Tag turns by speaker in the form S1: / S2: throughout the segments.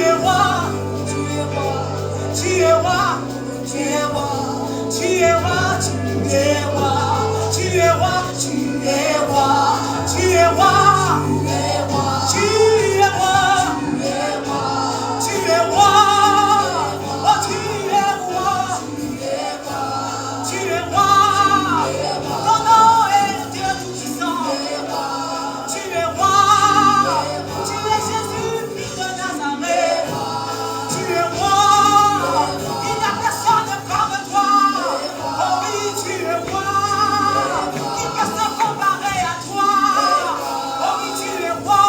S1: es roi, tu es roi, tu es roi, tu es roi, tu es roi, tu es roi, tu es roi, tu es roi, tu es roi, tu es roi, tu es roi, oh tu es roi, tu es roi, ton nom est Dieu tout-puissant, tu es roi, tu es Jésus, fils de Nazareth, tu es roi, il n'y a personne comme toi, oh oui tu es roi, qui peut se comparer à toi, oh oui tu es roi,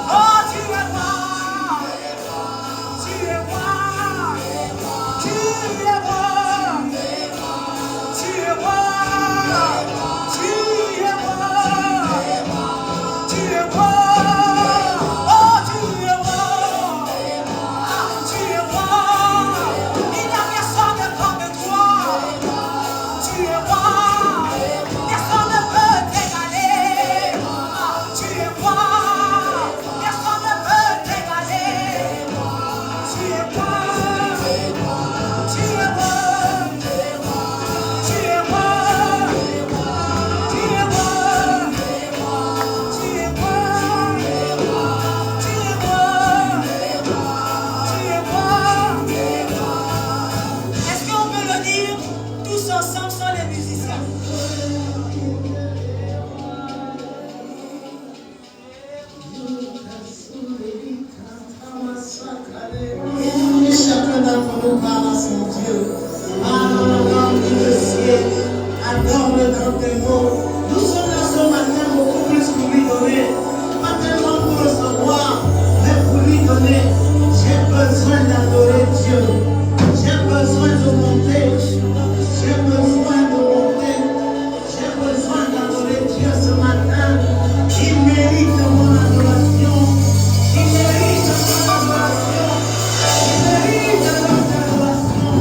S1: oh tu es roi, tu es roi, tu es roi, tu es roi, tu es roi, tu es roi, oh tu es roi, tu es roi, il n'y a personne comme toi, tu es roi, personne ne peut t'égaler, tu es roi, personne ne peut t'égaler, tu es roi, tu es roi, tu es roi, tu es roi, tu es roi, tu es roi, tu es roi. Est-ce qu'on peut le dire tous ensemble sans les musiciens?
S2: Et chacun d'entre nous parle à son Dieu. Adore le ciel, adore dans tes mots. Nous sommes là ce matin beaucoup plus pour lui donner. Pas tellement pour recevoir, mais pour lui donner. J'ai besoin d'adorer Dieu. J'ai besoin de monter. J'ai besoin de monter. J'ai besoin d'adorer Dieu ce matin. Il mérite mon adoration. Il mérite mon adoration. Il mérite notre adoration.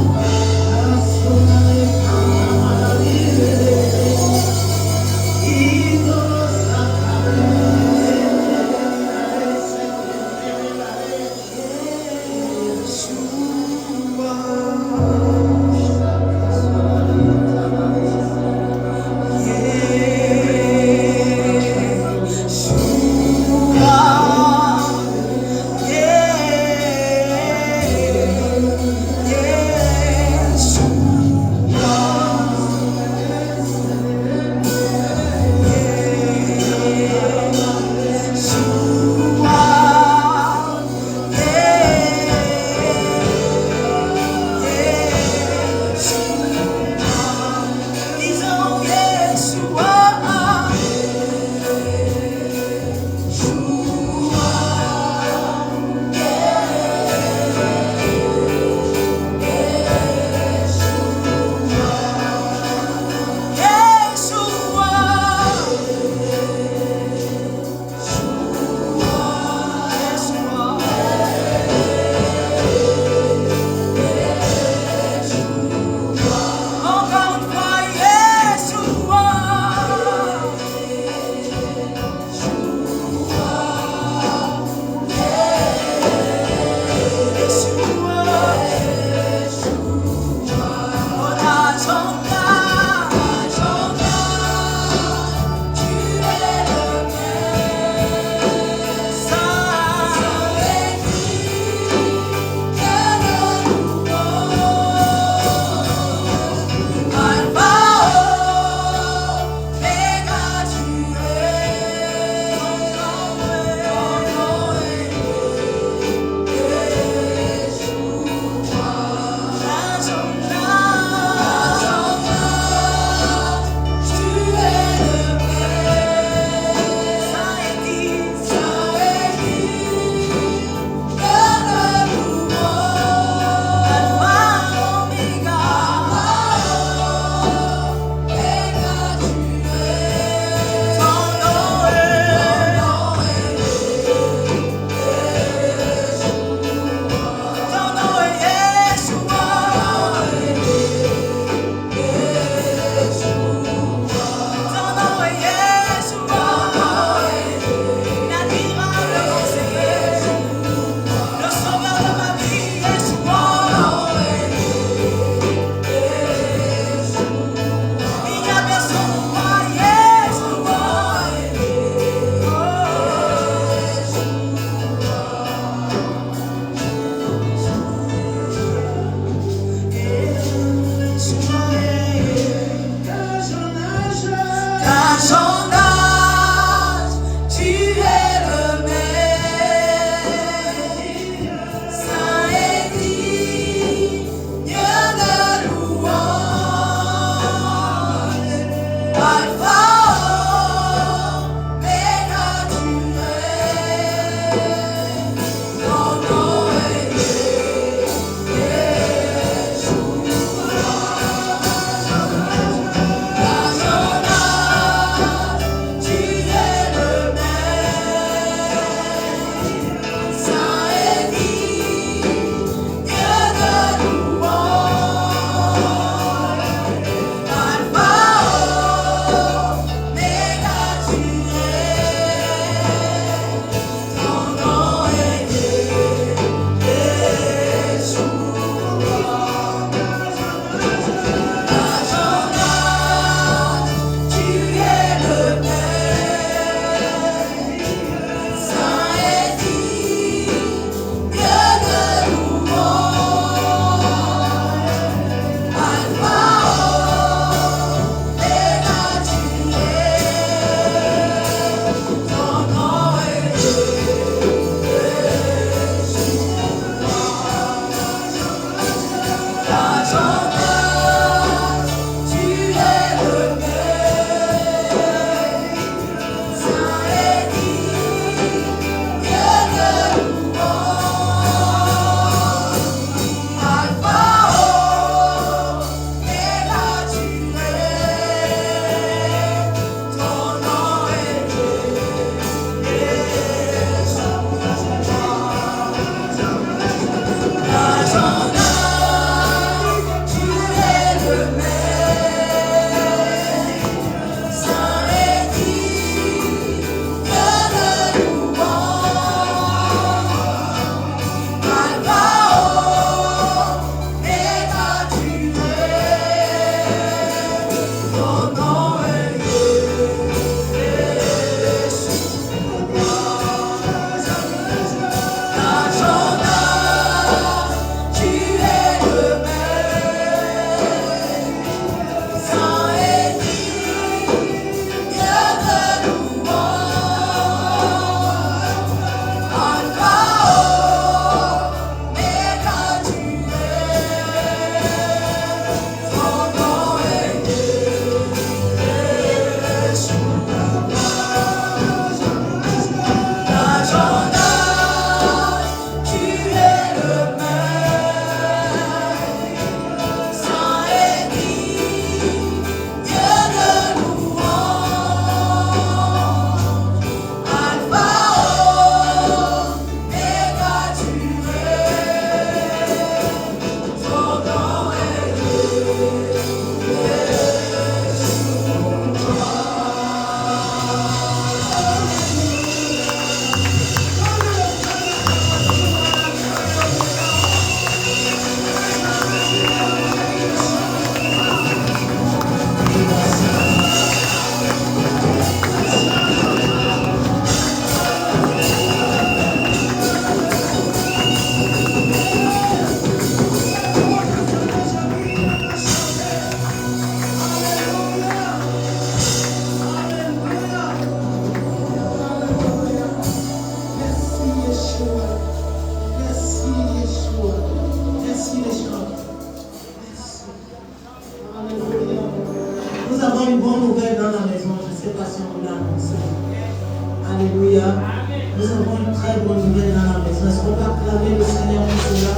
S2: très bonne nouvelle dans la maison. Est-ce qu'on va acclamer le Seigneur pour cela?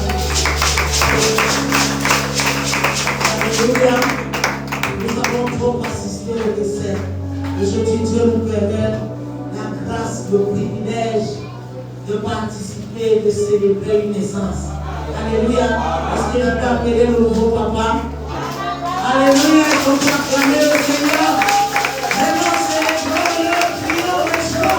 S2: Alléluia. Nous avons trop assisté au décès. Aujourd'hui, Dieu nous permet la grâce, le privilège de participer et de célébrer une naissance. Alléluia. Est-ce qu'il a pu appeler le nouveau papa? Alléluia. Est-ce qu'on peut acclamer le Seigneur? Maintenant, célébrons-le, prions le jour.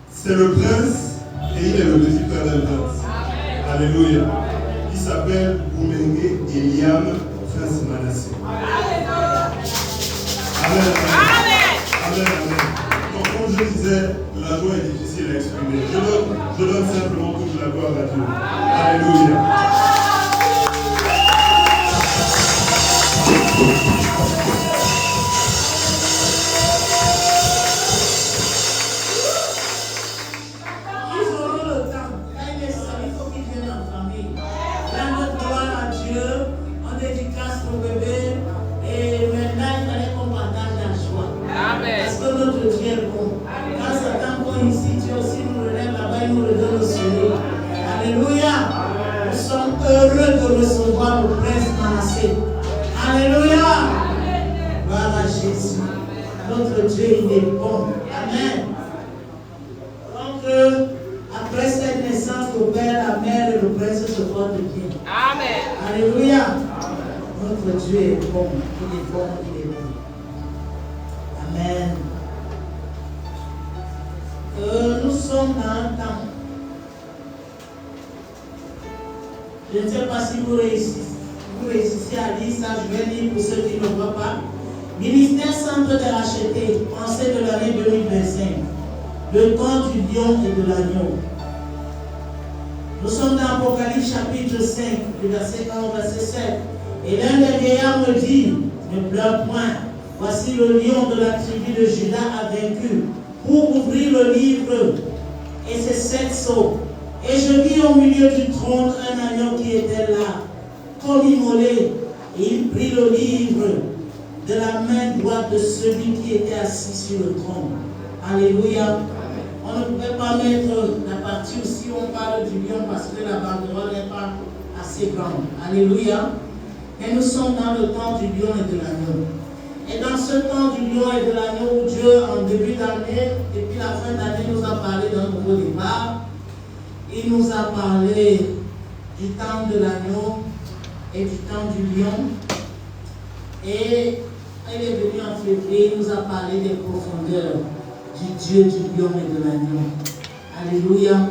S3: C'est le prince et il est le petit frère d'un prince. Alléluia. Il s'appelle Boumengue Eliam, prince Manassé. Amen. Amen. Donc, comme je disais, la joie est difficile à exprimer. Je donne simplement toute la gloire à Dieu. Alléluia.
S2: Heureux de recevoir le prince Manassé. Alléluia. Gloire à Jésus. Notre Dieu, il est bon. Amen. Donc, après cette naissance, le père, la mère et le prince se portent bien.
S4: Amen.
S2: Alléluia. Notre Dieu est bon. Il est bon, il est bon. Amen. Nous sommes dans un temps. Je ne sais pas si vous réussissez à lire ça, je vais lire pour ceux qui ne voient pas. Ministère Centre de racheter, pensée de l'année 2025. Le temps du lion et de l'agneau. Nous sommes dans Apocalypse chapitre 5, du verset 1 au verset 7. Et l'un des vieillards me dit, ne pleure point, voici le lion de la tribu de Juda a vaincu, pour ouvrir le livre et ses 7 sceaux. Et je vis au milieu du trône un agneau qui était là, comme immolé, et il prit le livre de la main droite de celui qui était assis sur le trône. Alléluia. On ne pouvait pas mettre la partie où si on parle du lion parce que la banderole n'est pas assez grande. Alléluia. Mais nous sommes dans le temps du lion et de l'agneau. Et dans ce temps du lion et de l'agneau où Dieu, en début d'année, depuis la fin d'année, nous a parlé d'un nouveau départ. Il nous a parlé du temps de l'agneau et du temps du lion. Et il est venu en février, il nous a parlé des profondeurs du Dieu du lion et de l'agneau. Alléluia.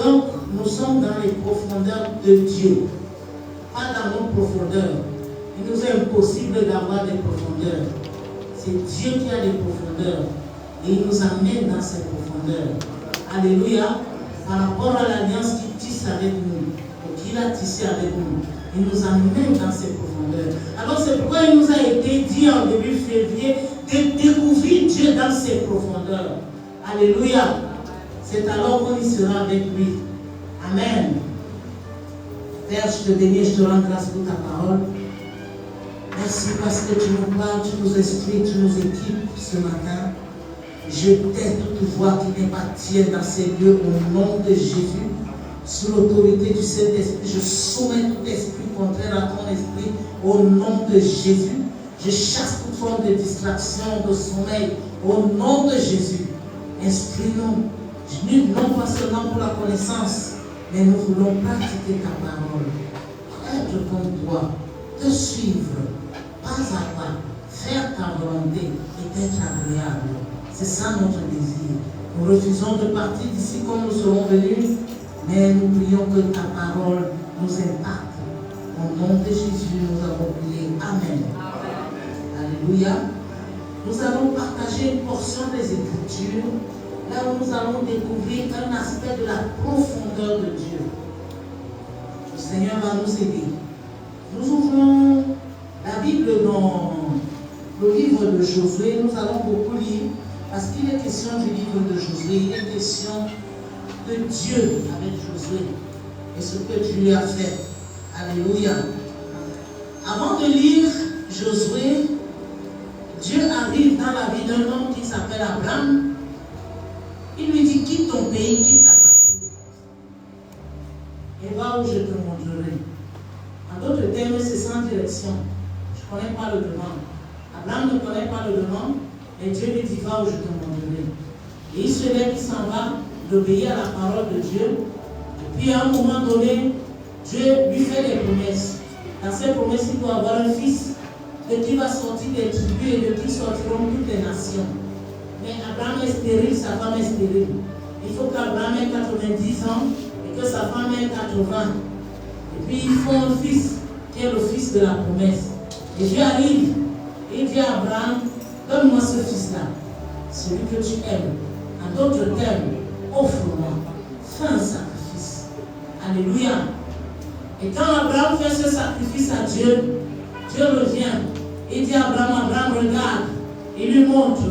S2: Donc, nous sommes dans les profondeurs de Dieu, pas dans nos profondeurs. Il nous est impossible d'avoir des profondeurs. C'est Dieu qui a des profondeurs et il nous amène dans ces profondeurs. Alléluia. Par rapport à l'alliance qu'il tisse avec nous, ou qu'il a tissé avec nous, il nous amène dans ces profondeurs. Alors c'est pourquoi il nous a été dit en début février de découvrir Dieu dans ses profondeurs. Alléluia. C'est alors qu'on y sera avec lui. Amen. Père, je te bénis, je te rends grâce pour ta parole. Merci parce que tu nous parles, tu nous expliques, tu nous équipes ce matin. Je tais toute voix qui n'est pas tienne dans ces lieux au nom de Jésus. Sous l'autorité du Saint-Esprit, je soumets tout esprit contraire à ton esprit au nom de Jésus. Je chasse toute forme de distraction, de sommeil au nom de Jésus. Instruis-nous, non pas seulement pour la connaissance, mais nous voulons pratiquer ta parole. Être comme toi, te suivre, pas à pas, faire ta volonté et être agréable. C'est ça notre désir. Nous refusons de partir d'ici comme nous serons venus, mais nous prions que ta parole nous impacte. Au nom de Jésus, nous avons prié. Amen. Alléluia. Nous allons partager une portion des Écritures, là où nous allons découvrir un aspect de la profondeur de Dieu. Le Seigneur va nous aider. Nous ouvrons la Bible dans le livre de Josué. Nous allons beaucoup lire, parce qu'il est question du livre de Josué. Il est question de Dieu avec Josué et ce que Dieu lui a fait. Alléluia. Avant de lire Josué, Dieu arrive dans la vie d'un homme qui s'appelle Abraham. Il lui dit, quitte ton pays, quitte ta patrie et va où je te montrerai. En d'autres termes, c'est sans direction. Je ne connais pas le demande. Abraham ne connaît pas le demande, mais Dieu lui dit, va où je te montrerai. Et il se lève, il s'en va, d'obéir à la parole de Dieu. Et puis à un moment donné, Dieu lui fait des promesses. Dans ces promesses, il doit avoir un fils de qui va sortir des tribus et de qui sortiront toutes les nations. Mais Abraham est stérile, sa femme est stérile. Il faut qu'Abraham ait 90 ans et que sa femme ait 80. Et puis il faut un fils qui est le fils de la promesse. Et Dieu arrive et dit à Abraham, donne-moi ce fils-là, celui que tu aimes. En d'autres termes, offre-moi, fais un sacrifice. Alléluia. Et quand Abraham fait ce sacrifice à Dieu, Dieu revient. Il dit à Abraham, Abraham regarde. Il lui montre.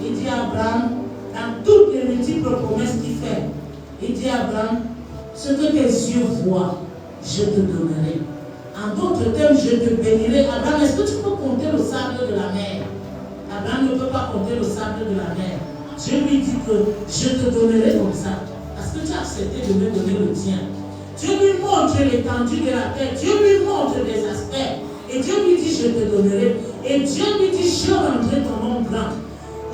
S2: Il dit à Abraham, dans toutes les multiples promesses qu'il fait, il dit à Abraham, ce que tes yeux voient, je te donnerai. En d'autres termes, je te bénirai. Abraham, est-ce que tu peux compter le sable de la mer? Abraham ne peut pas compter le sable de la mer. Dieu lui dit que je te donnerai comme ça, parce que tu as accepté de me donner le tien. Dieu lui montre l'étendue de la terre, Dieu lui montre les aspects, et Dieu lui dit je te donnerai, et Dieu lui dit je rendrai ton nom grand.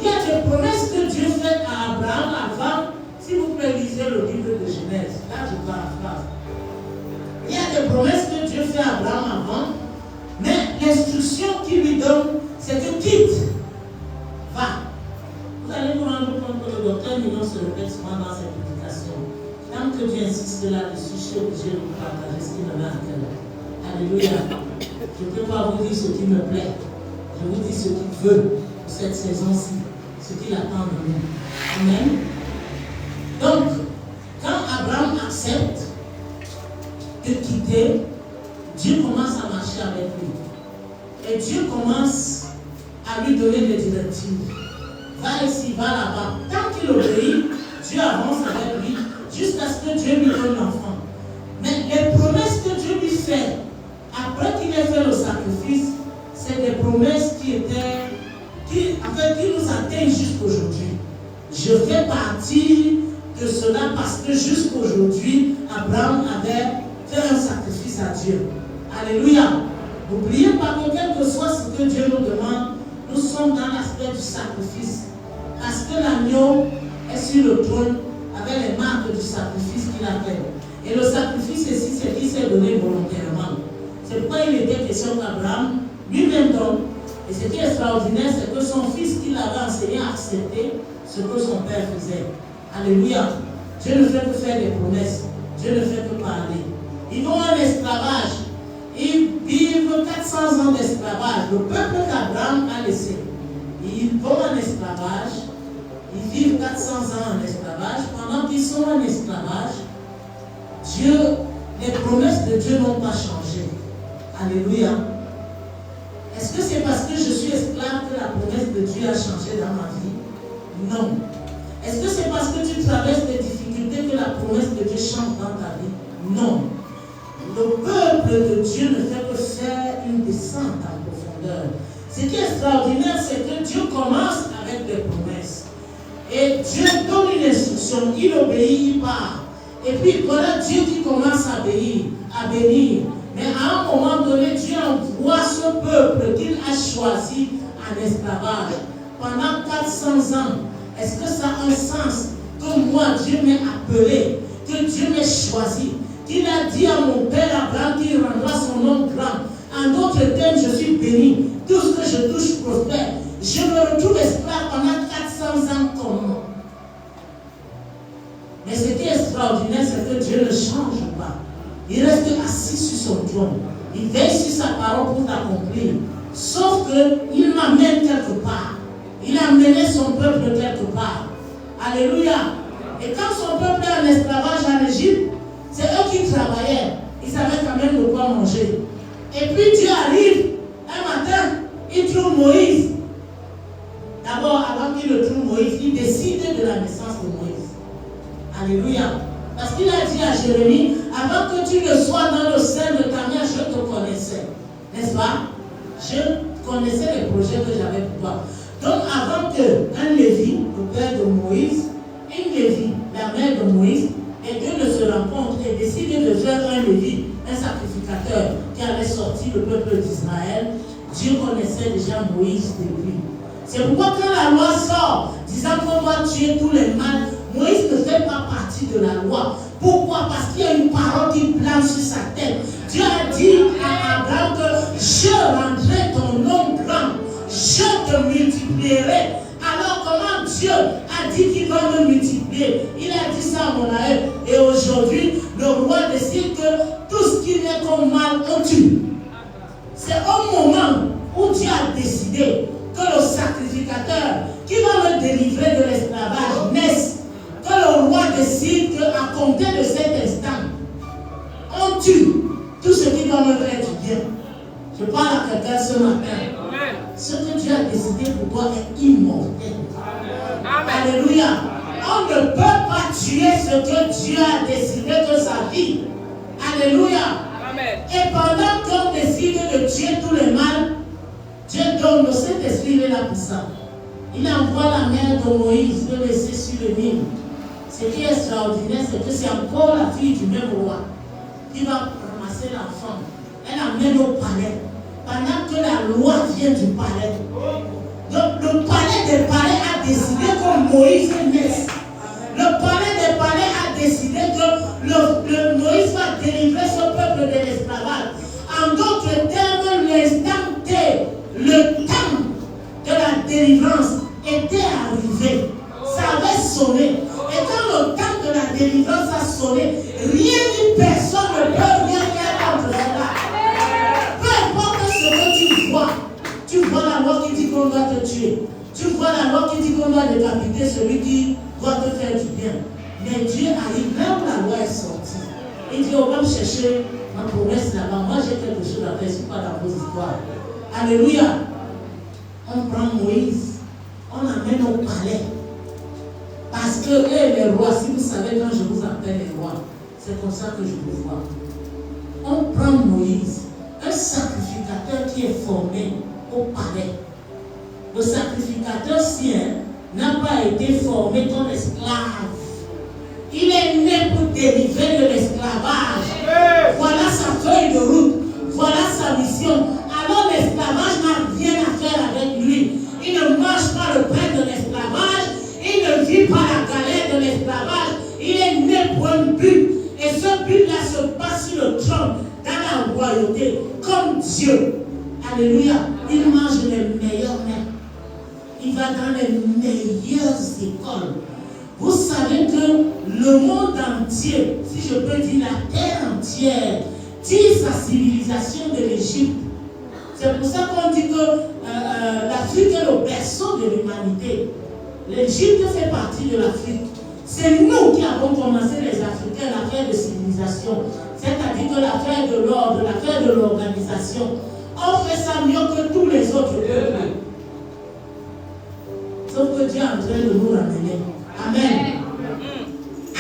S2: Il y a des promesses que Dieu fait à Abraham avant, si vous pouvez lisez le livre de Genèse, là je paraphrase. Il y a des promesses que Dieu fait à Abraham avant, mais l'instruction qu'il lui donne, c'est que quitte, va. Vous allez vous rendre compte que le docteur Mignon se répète souvent dans ses publications. Tant que Dieu insiste là-dessus, je suis obligé de vous partager ce qu'il me met à cœur. Alléluia. Je ne peux pas vous dire ce qui me plaît. Je vous dis ce qu'il veut pour cette saison-ci, ce qu'il attend de nous. Amen. Donc, quand Abraham accepte de quitter, Dieu commence à marcher avec lui. Et Dieu commence à lui donner des directives. Va ici, va là-bas. Tant qu'il obéit, Dieu avance avec lui jusqu'à ce que Dieu lui donne l'enfant. Mais les promesses que Dieu lui fait, après qu'il ait fait le sacrifice, c'est des promesses qui nous atteignent jusqu'aujourd'hui. Je fais partie de cela parce que jusqu'aujourd'hui, Abraham avait fait un sacrifice à Dieu. Alléluia. N'oubliez pas que quel que soit ce que Dieu nous demande, nous sommes dans l'aspect du sacrifice. Parce que l'agneau est sur le trône avec les marques du sacrifice qu'il a fait. Et le sacrifice ici, c'est qu'il s'est donné volontairement. C'est pourquoi il était question qu'Abraham lui-même donne. Et ce qui est extraordinaire, c'est que son fils qui l'avait enseigné a accepté ce que son père faisait. Alléluia. Dieu ne fait que faire des promesses. Dieu ne fait que parler. Ils vont en esclavage. Ils vivent 400 ans d'esclavage. Le peuple qu'Abraham a laissé. Ils vont en esclavage. Ils vivent 400 ans en esclavage. Pendant qu'ils sont en esclavage, les promesses de Dieu n'ont pas changé. Alléluia. Est-ce que c'est parce que je suis esclave que la promesse de Dieu a changé dans ma vie? Non. Est-ce que c'est parce que tu traverses des difficultés que la promesse de Dieu change dans ta vie? Non. Le peuple de Dieu ne fait que faire une descente en profondeur. Ce qui est extraordinaire, c'est que Dieu commence avec des promesses. Et Dieu donne une instruction, il obéit, il part. Et puis voilà Dieu qui commence à bénir. Mais à un moment donné, Dieu envoie ce peuple qu'il a choisi en esclavage. Pendant 400 ans, est-ce que ça a un sens que moi, Dieu m'ait appelé, que Dieu m'ait choisi, qu'il a dit à mon père Abraham qu'il rendra son nom grand. En d'autres termes, je suis béni. Tout ce que je touche prospère. Je me retrouve esclave pendant 400 ans comme moi. Mais ce qui est extraordinaire, c'est que Dieu ne change pas. Il reste assis sur son trône. Il veille sur sa parole pour l'accomplir. Sauf qu'il m'amène quelque part. Il a mené son peuple quelque part. Alléluia. Et quand son peuple est en esclavage en Égypte, c'est eux qui travaillaient. Ils avaient quand même de quoi manger. Et puis Dieu arrive. Un matin, il trouve Moïse. D'abord, avant qu'il le trouve Moïse, il décide de la naissance de Moïse. Alléluia. Parce qu'il a dit à Jérémie, avant que tu ne sois dans le sein de ta mère, je te connaissais. N'est-ce pas? Je connaissais les projets que j'avais pour toi. Donc avant qu'un Lévi, le père de Moïse, une Lévi, la mère de Moïse, et deux ne se rencontrent et décident de faire un Lévi, un sacrificateur qui allait sortir le peuple d'Israël, Dieu connaissait déjà Moïse depuis. C'est pourquoi quand la loi sort, disant qu'on doit tuer tous les mâles, Moïse ne fait pas partie de la loi. Pourquoi? Parce qu'il y a une parole qui plane sur sa tête. Dieu a dit à Abraham que je rendrai ton nom grand, je te multiplierai. Alors comment Dieu a dit qu'il va me multiplier? Il a dit ça à mon aïeul. Et aujourd'hui, le roi décide que tout ce qui vient comme mal, on tue. C'est au moment où Dieu a décidé que le sacrificateur qui va me délivrer de l'esclavage naisse, que le roi décide qu'à compter de cet instant, on tue tout ce qui va me faire du bien. Je parle à quelqu'un ce matin. Ce que Dieu a décidé pour toi est immortel. Alléluia. On ne peut pas tuer ce que Dieu a décidé de sa vie. Alléluia. Et pendant qu'on décide de tuer tous les mâles, Dieu donne le Saint-Esprit, il est là pour ça. Il envoie la mère de Moïse le laisser sur le Nil. Ce qui est extraordinaire, c'est que c'est encore la fille du même roi qui va ramasser l'enfant. Elle l'amène au palais. Pendant que la loi vient du palais. Donc le palais des palais a décidé que Moïse naisse. Le palais des palais a décidé que le Moïse va délivrer ce peuple de l'esclavage. En d'autres termes, l'instant T, le temps de la délivrance était arrivé. Ça avait sonné. Et quand le temps de la délivrance a sonné, rien ni personne ne peut rien faire contre cela. Peu importe ce que tu vois la loi qui dit qu'on doit te tuer. Tu vois la loi qui dit qu'on doit décapiter celui qui doit te faire du bien. Mais Dieu arrive là où la loi est sortie. Il dit, on va me chercher ma promesse là-bas. Moi j'ai quelque chose à faire, je ne suis pas dans vos histoires. Alléluia. On prend Moïse, on l'amène au palais. Parce que eux, les rois, si vous savez quand je vous appelle les rois, c'est comme ça que je vous vois. On prend Moïse, un sacrificateur qui est formé au palais. Le sacrificateur sien n'a pas été formé comme esclave. Il est né pour délivrer de l'esclavage. Voilà sa feuille de route. Voilà sa mission. Alors l'esclavage n'a rien à faire avec lui. Il ne mange pas le pain de l'esclavage. Il ne vit pas la galère de l'esclavage. Il est né pour un but. Et ce but-là se passe sur le trône, dans la royauté, comme Dieu. Alléluia. Il mange les meilleurs mets. Il va dans les meilleures écoles. Vous savez que le monde entier, si je peux dire la terre entière, tire sa civilisation de l'Égypte. C'est pour ça qu'on dit que l'Afrique est le berceau de l'humanité. L'Égypte fait partie de l'Afrique. C'est nous qui avons commencé, les Africains, l'affaire de civilisation. C'est-à-dire que l'affaire de l'ordre, l'affaire de l'organisation. On fait ça mieux que tous les autres peuples. Sauf que Dieu est en train de nous ramener. Amen.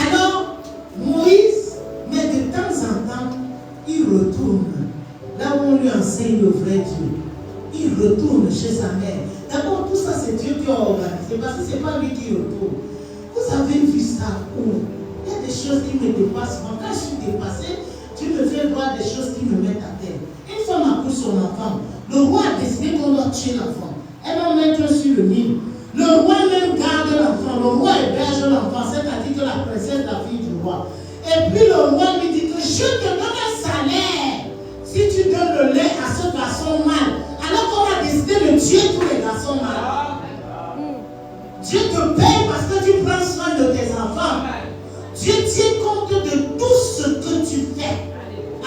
S2: Alors, Moïse, mais de temps en temps, il retourne là où on lui enseigne le vrai Dieu. Il il retourne chez sa mère. D'abord, tout ça, c'est Dieu qui a organisé, parce que ce n'est pas lui qui retourne. Vous avez vu ça où? Il y a des choses qui me dépassent. Quand je suis dépassée, tu me fais voir des choses qui me mettent à terre. Une femme accouche son enfant. Le roi a décidé qu'on doit tuer l'enfant. Elle va mettre sur le Nil. Le roi même garde l'enfant. Le roi héberge l'enfant. C'est-à-dire que la princesse, la fille du roi. Et puis le roi lui dit que je te donne un salaire si tu donnes le lait à ce garçon mâle. Alors qu'on a décidé de tuer tous les garçons mâles. Dieu te paye parce que tu prends soin de tes enfants. Dieu tient compte de tout ce que tu fais.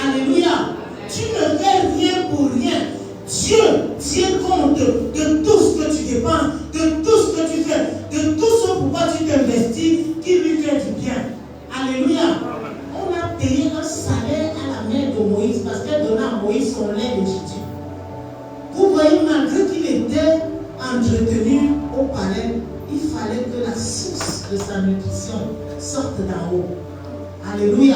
S2: Alléluia. Tu ne fais rien pour rien. Dieu tient compte de tout ce que tu dépenses, de tout ce que tu fais, de tout ce pourquoi tu t'investis qui lui fait du bien. Alléluia. On a payé un salaire à la mère de Moïse parce qu'elle donnait à Moïse son lait légitime. Vous voyez, malgré qu'il était entretenu au palais, il fallait que la source de sa nutrition sorte d'en haut. Alléluia.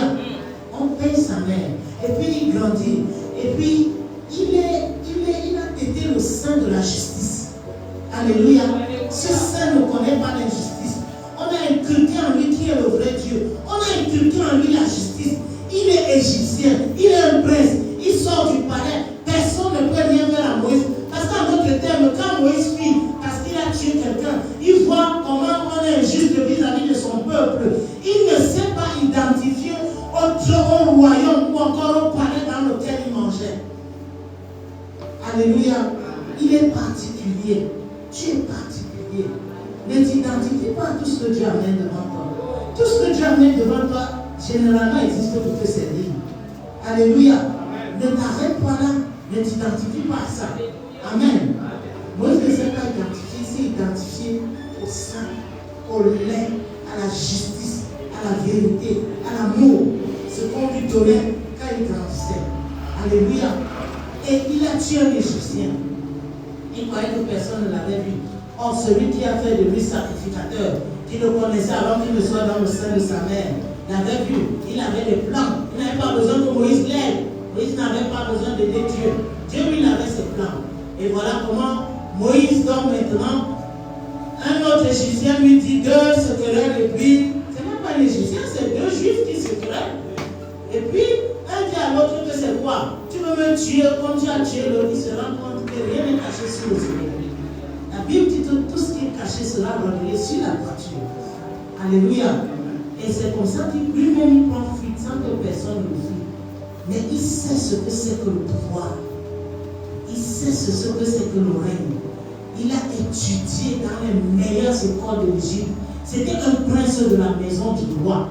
S2: On paye sa mère. Et puis il grandit. Et puis il a été le sein de la justice. Alléluia. Ce sein ne connaît pas l'injustice. On a inculqué en lui qui est le vrai Dieu. On a inculqué en lui la justice. Il est égyptien. Il est un prince. Il sort du palais. Personne ne peut rien faire à Moïse. Parce qu'en d'autres termes, quand Moïse fuit, parce qu'il a tué quelqu'un, il voit comment on est injuste vis-à-vis de son peuple. Il ne sait pas identifier au royaume ou encore au palais dans lequel il mangeait. Alléluia. Il est particulier. Tu es particulier. Ne t'identifie pas à tout ce que Dieu amène devant toi. Tout ce que Dieu amène devant toi, généralement existe pour te servir. Alléluia. Ne t'arrête pas là. Ne t'identifie pas à ça. Amen. Moïse ne s'est pas identifié. Il s'est identifié au sang, au lait, à la justice, à la vérité, à l'amour. Ce qu'on lui donnait quand il grandissait. Alléluia. Et il a tué un Égyptien. Il croyait que personne ne l'avait vu. Or, celui qui a fait de lui sacrificateur, qui le connaissait avant qu'il ne soit dans le sein de sa mère, l'avait vu. Il avait des plans. Il n'avait pas besoin que Moïse l'aide. Moïse n'avait pas besoin d'aider Dieu. Dieu lui avait ses plans. Et voilà comment Moïse donne maintenant. Un autre Égyptien lui dit deux se querellent et puis, c'est même pas un Égyptien, c'est deux Juifs qui se querellent. Et puis, un dit à l'autre que c'est quoi? Tu veux me tuer comme tu as tué l'autre, il se rend compte que rien n'est caché sous le soleil. La Bible dit que tout ce qui est caché sera révélé sur la voiture. Alléluia. Et c'est comme ça qu'il lui-même il prend fuite sans que personne ne le fuit. Mais il sait ce que c'est que le pouvoir. Il sait ce que c'est que le règne. Il a étudié dans les meilleures écoles de l'Égypte. C'était un prince de la maison du roi.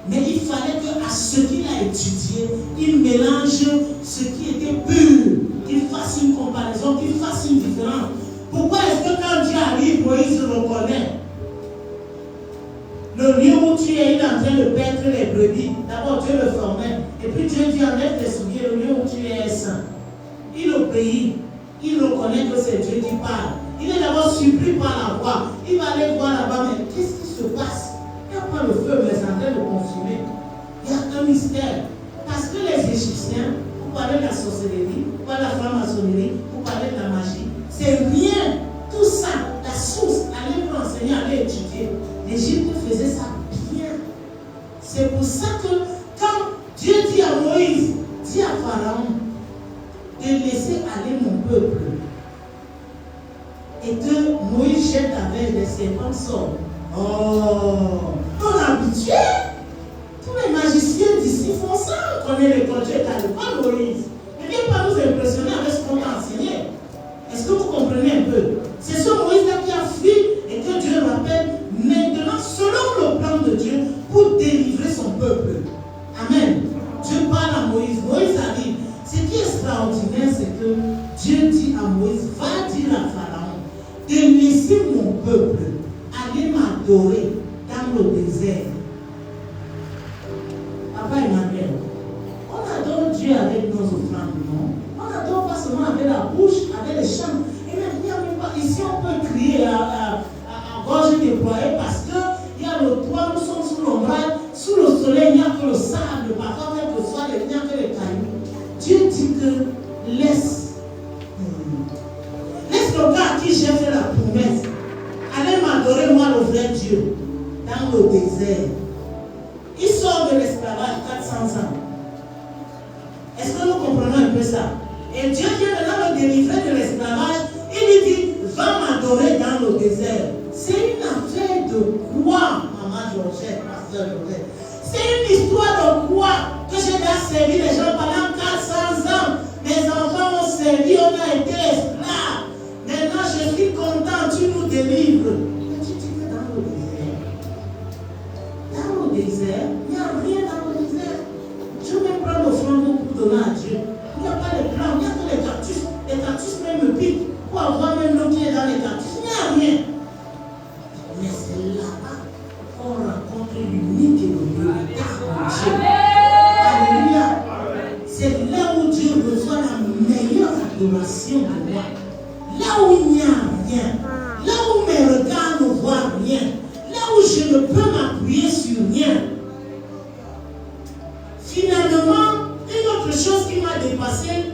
S2: Mais il fallait qu'à ce qu'il a étudié, il mélange ce qui était pur, qu'il fasse une comparaison, qu'il fasse une différence. Pourquoi est-ce que quand Dieu arrive, Moïse le reconnaît? Le lieu où tu es, il est en train de perdre les brebis. D'abord, Dieu le formait. Et puis Dieu dit, enlève tes souliers, le lieu où tu es saint. Il obéit. Il reconnaît que c'est Dieu qui parle. Il est d'abord surpris par la voix. Il va aller voir là-bas, mais qu'est-ce qui se passe? Il n'y a pas le feu, mais c'est en train de consumer. Il y a un mystère. Parce que les Égyptiens, vous parlez de la sorcellerie, vous parlez de la franc-maçonnerie, vous parlez de la magie. C'est rien. Tout ça, la source, allez vous enseigner, allez étudier. L'Égypte faisait ça bien. C'est pour ça que quand Dieu dit à Moïse, dit à Pharaon, de laisser aller mon peuple, et que Moïse jette avec les serpents sortent. Oh, on est habitué. Tous les magiciens d'ici font ça. On connaît les conjectures à l'école, Moïse. Mais viens pas nous impressionner avec ce qu'on t'a enseigné. Est-ce que vous comprenez un peu? C'est ce Moïse-là qui a fui et que Dieu l'appelle maintenant selon le plan de Dieu pour délivrer son peuple. Amen. Dieu parle à Moïse. Moïse arrive. Ce qui est extraordinaire, c'est que Dieu dit à Moïse, va dire à Pharaon de laisser mon peuple aller m'adorer dans le désert. Papa Emmanuel, on adore Dieu avec nos offrandes, non? On adore pas seulement avec la bouche, avec les chants. Et même pas ici, on peut crier à gorge déployée parce qu'il y a le toit, nous sommes sous l'ombrage, sous le soleil, il n'y a que le sable, parfois quel que soit, il n'y a que les cailloux. Dieu dit que laisse au désert. Il sort de l'esclavage 400 ans. Est-ce que nous comprenons un peu ça? Et Dieu vient maintenant le délivrer de l'esclavage. Il lui dit, va m'adorer dans le désert. C'est une affaire de quoi, maman Georgette, pasteur Georgette? C'est une histoire de quoi que j'ai déjà servi les gens pendant 400 ans. Mes enfants ont servi, on a été esclaves. Maintenant, je suis content, tu nous délivres. Mais tu es dans le désert. Dans le désert, il n'y a rien dans le désert. Tu veux prendre l'offrande pour donner à Dieu. Il n'y a pas de plan, il n'y a que les cactus. Les cactus même me piquent. Pour avoir même l'eau qui est dans les cactus, il n'y a rien. Mais c'est là-bas qu'on rencontre l'unique et le véritable Dieu. Alléluia. C'est là où Dieu reçoit la meilleure adoration de moi. Là où il n'y a rien. Là où mes regards ne voient rien. Là où je ne peux m'appuyer sur rien. Finalement, une autre chose qui m'a dépassé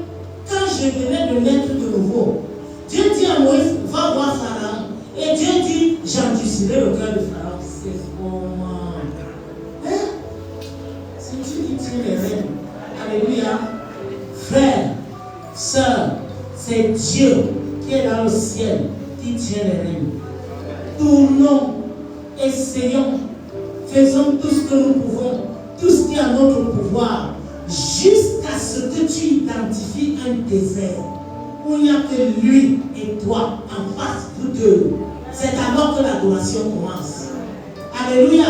S2: quand je venais de naître de nouveau. Dieu dit à Moïse, va voir Pharaon. Et Dieu dit, j'endurcirai le cœur de Pharaon. C'est comment? Hein? C'est Dieu qui tient les rênes. Alléluia. Frère, sœur, c'est Dieu qui est dans le ciel qui tient les rênes. Tournons, essayons, faisons tout ce que nous pouvons, tout ce qui est à notre pouvoir, jusqu'à ce que tu identifies un désert où il n'y a que lui et toi en face de deux. C'est alors que l'adoration commence. Alléluia.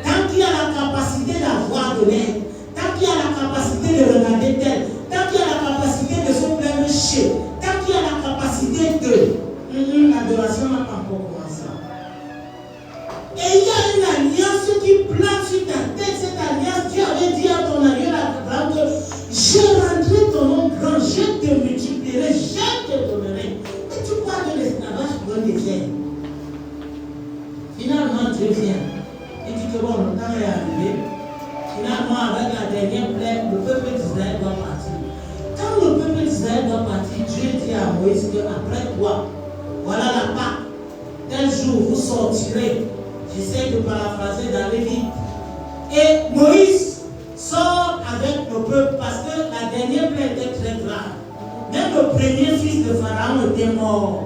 S2: Tant qu'il y a la capacité d'avoir de l'aide, tant qu'il y a la capacité de regarder tel, tant qu'il y a la capacité de se plaindre chez, tant qu'il y a la capacité de... L'adoration n'a pas encore commencé. Et il y a une alliance qui plante sur ta tête. Cette alliance, Dieu avait dit à ton allié Abraham que je rendrai ton nom grand, je te multiplierai, je te donnerai. Et tu parles de l'esclavage pour un désert. Finalement, Dieu vient. Il dit que bon, le temps est arrivé. Finalement, avec la dernière plaie, le peuple d'Israël doit partir. Quand le peuple d'Israël doit partir, Dieu dit à Moïse qu'après toi, voilà la Pâque. Tel jour, vous sortirez. J'essaie de paraphraser d'aller vite. Et Moïse sort avec le peuple parce que la dernière plaie était très grave. Même le premier fils de Pharaon était mort.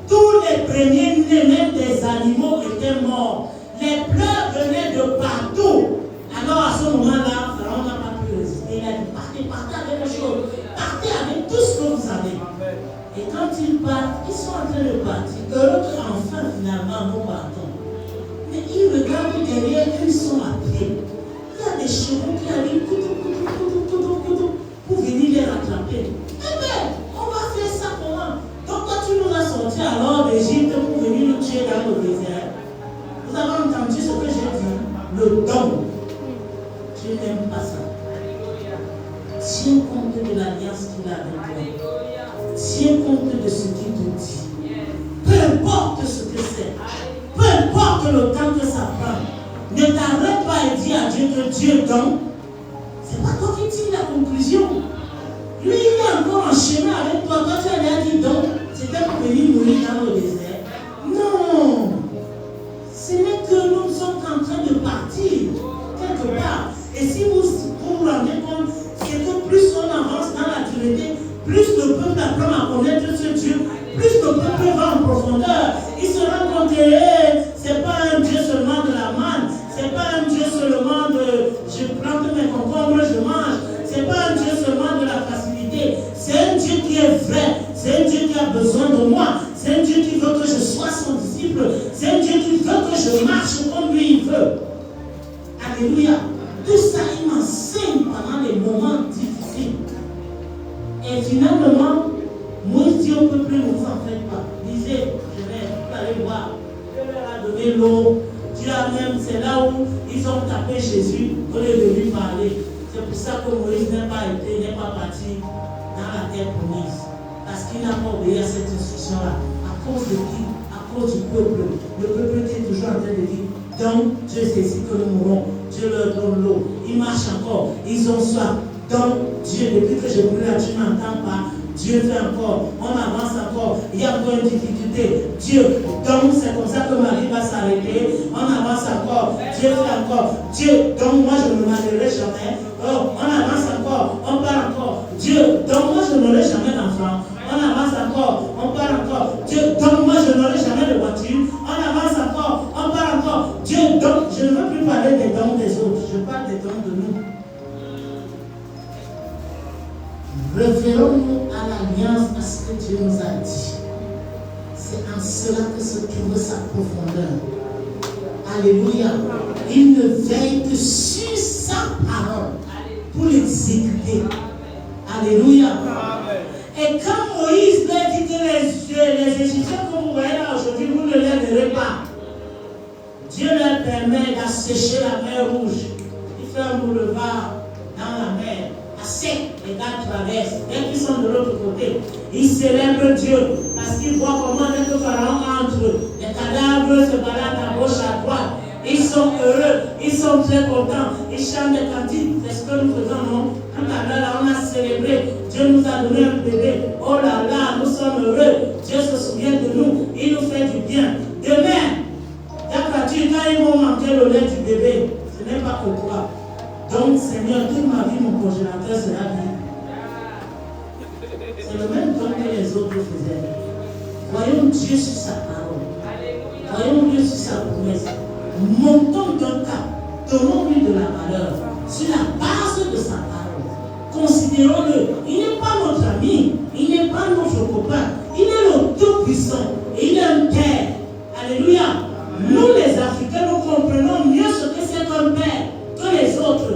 S2: Tous les premiers nés, même des animaux, étaient morts. Les pleurs venaient de partout. Alors à ce moment-là, Pharaon n'a pas pu résister. Il a dit, partez avec les choses. Partez avec tout ce que vous avez. Et quand ils partent, ils sont en train de partir. Heureux qu'enfin, finalement, nous partons. Mais ils regardent derrière, ils sont à pied. Il y a des chevaux qui arrivent pour venir les rattraper. Eh bien, on va faire ça comment? Donc quand tu nous as sortis alors d'Égypte pour venir nous tuer dans le désert, vous avez entendu ce que j'ai dit? Le don. Je n'aime pas ça. Tiens compte de l'alliance qu'il a avec toi. Tiens compte de ce qu'il te dit. Peu importe ce que c'est. Peu importe le temps que ça prend. Ne t'arrête pas et dis à Dieu que Dieu donne. C'est pas toi qui tires la conclusion. Lui, il est encore en chemin avec toi. Quand tu as dit donc, c'était pour venir mourir dans le désert. Non. Ce n'est que nous sommes en train de partir quelque part. Et si vous vous rendez compte, c'est que plus on avance dans la dureté, plus le peuple apprend à connaître ce Dieu, plus le peuple va en profondeur. Il se rend compte que c'est pas un Dieu seulement de la manne, c'est pas un Dieu seulement de je plante mes concombres, je mange, c'est pas un Dieu seulement de la facilité, c'est un Dieu qui est vrai, c'est un Dieu qui a besoin de moi, c'est un Dieu qui veut que je sois son disciple, c'est un Dieu qui veut que je marche comme lui il veut. Alléluia. Tout ça, il m'enseigne pendant les moments difficiles. Et finalement, Moïse dit au peuple, ne vous en faites pas. Lisez, je vais aller voir. Dieu leur a donné l'eau. Dieu a même, c'est là où ils ont tapé Jésus pour les venir parler. C'est pour ça que Moïse n'est pas parti dans la terre promise. Parce qu'il n'a pas obéi à cette instruction-là. À cause de qui? À cause du peuple. Le peuple était toujours en train de dire, donc Dieu sait que nous mourrons. Dieu leur donne l'eau. Ils marchent encore. Ils ont soif. Donc, Dieu, depuis que je prie là, tu n'entends pas. Dieu fait encore, on avance encore, il y a encore une difficulté. Dieu, donc c'est comme ça que Marie va s'arrêter. On avance encore, Dieu fait encore. Dieu, donc moi je ne me marierai jamais. Oh, on avance encore, on part encore. Dieu, donc moi je n'aurai jamais d'enfant. On avance encore, on part encore. Dieu, donc moi je n'aurai jamais de voiture. On avance encore, on part encore. Dieu, donc je ne veux plus parler des dons des autres, je parle des dons de nous. Référons-nous à l'alliance, à ce que Dieu nous a dit. C'est en cela que se trouve sa profondeur. Alléluia. Il ne veille que sur sa parole pour l'exécuter. Alléluia. Et quand Moïse leur dit que les Égyptiens que vous voyez là aujourd'hui, vous ne les verrez pas. Dieu leur permet d'assécher la mer rouge. Il fait un boulevard dans la mer. Sec, les gars traversent, dès qu'ils sont de l'autre côté, ils célèbrent Dieu parce qu'ils voient comment dès que Pharaon entre, les cadavres se baladent à gauche, à droite. Ils sont heureux, ils sont très contents, ils chantent des cantiques. C'est ce que nous faisons, non? Tout à l'heure, on a célébré, Dieu nous a donné un bébé. Oh là là, nous sommes heureux, Dieu se souvient de nous, il nous fait du bien. Demain, quand ils vont manquer le lait du bébé, ce n'est pas que toi. Donc, Seigneur, toute ma vie, mon congélateur sera vide. C'est le même don que les autres faisaient. Voyons Dieu sur sa parole. Voyons Dieu sur sa promesse. Montons d'un cap. Donnons-lui de la valeur. Sur la base de sa parole. Considérons-le. Il n'est pas notre ami. Il n'est pas notre copain. Il est le Tout-Puissant. Et il est un Père. Alléluia. Nous, les Africains, nous comprenons mieux ce que c'est qu'un Père que les autres.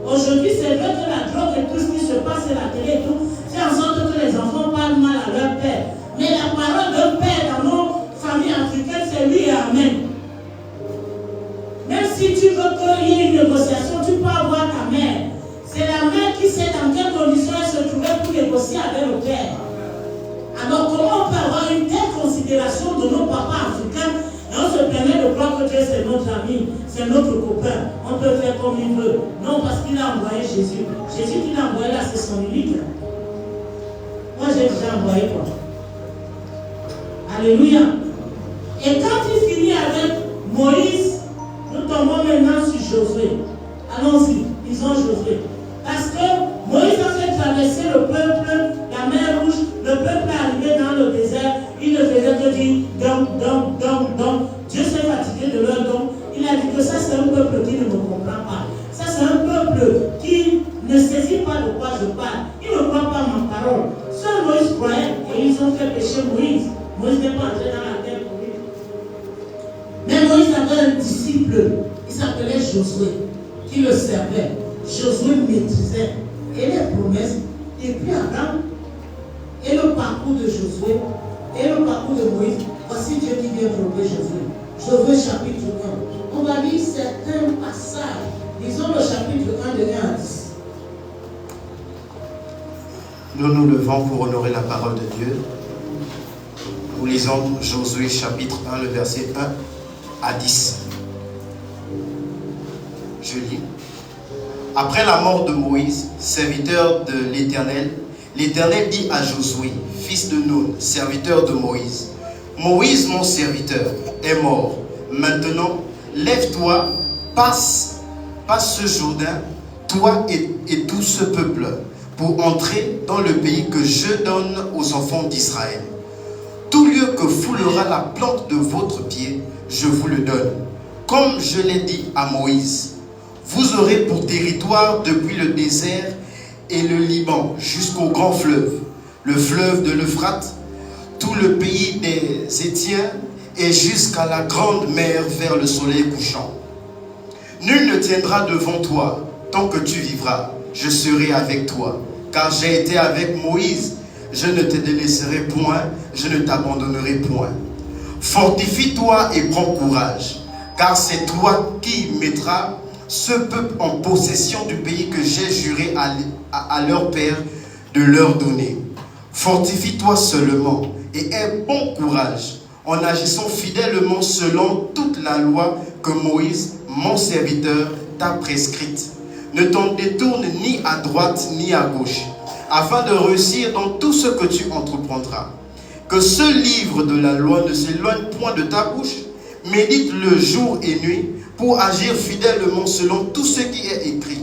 S2: Aujourd'hui, c'est vrai que la drogue et tout ce qui se passe à la télé et tout, fait en sorte que les enfants parlent mal à leur père. Mais la parole d'un père dans nos familles africaines, c'est oui et amen. Même si tu veux qu'il y ait une négociation, tu peux avoir ta mère. C'est la mère qui sait dans quelles conditions elle se trouvait pour négocier avec le père. Alors comment on peut avoir une telle considération de nos papas africains? Et on se permet de croire que Dieu c'est notre ami, c'est notre copain. On peut faire comme il veut. Non, parce qu'il a envoyé Jésus. Jésus qu'il a envoyé là, c'est son unique. Moi, j'ai déjà envoyé quoi? Alléluia. Et quand il finit avec Moïse, nous tombons maintenant sur Josué. Allons-y, disons Josué. Parce que Moïse a fait traverser le peuple, la mer rouge, le peuple est arrivé dans le désert, il ne faisait que dire donc. Dieu s'est fatigué de leur don. Il a dit que ça c'est un peuple qui ne me comprend pas. Ça c'est un peuple qui ne saisit pas de quoi je parle. Il ne croit pas ma parole. Seul Moïse croyait et ils ont fait pécher Moïse. Moïse n'est pas entré dans la terre pour lui. Mais Moïse avait un disciple, il s'appelait Josué, qui le servait. Josué maîtrisait et les promesses depuis Adam et le parcours de Josué et le parcours de Moïse. Voici Dieu qui vient trouver Josué. Josué chapitre 1. On va lire certains passages. Disons le chapitre 1 de 1 à 10.
S4: Nous nous levons pour honorer la parole de Dieu. Nous lisons Josué chapitre 1, le verset 1 à 10. Je lis. Après la mort de Moïse, serviteur de l'Éternel, l'Éternel dit à Josué, fils de Nun, serviteur de Moïse, Moïse, mon serviteur, est mort. Maintenant, lève-toi, passe ce Jourdain, toi et tout ce peuple, pour entrer dans le pays que je donne aux enfants d'Israël. Tout lieu que foulera la plante de votre pied, je vous le donne. Comme je l'ai dit à Moïse, vous aurez pour territoire depuis le désert et le Liban jusqu'au grand fleuve, le fleuve de l'Euphrate, tout le pays des Hétiens et jusqu'à la grande mer vers le soleil couchant. Nul ne tiendra devant toi tant que tu vivras. Je serai avec toi, car j'ai été avec Moïse. Je ne te délaisserai point, je ne t'abandonnerai point. Fortifie-toi et prends courage, car c'est toi qui mettras ce peuple en possession du pays que j'ai juré à leur père de leur donner. Fortifie-toi seulement et aie bon courage en agissant fidèlement selon toute la loi que Moïse, mon serviteur, t'a prescrite. Ne t'en détourne ni à droite ni à gauche, afin de réussir dans tout ce que tu entreprendras. Que ce livre de la loi ne s'éloigne point de ta bouche. Médite-le jour et nuit pour agir fidèlement selon tout ce qui est écrit.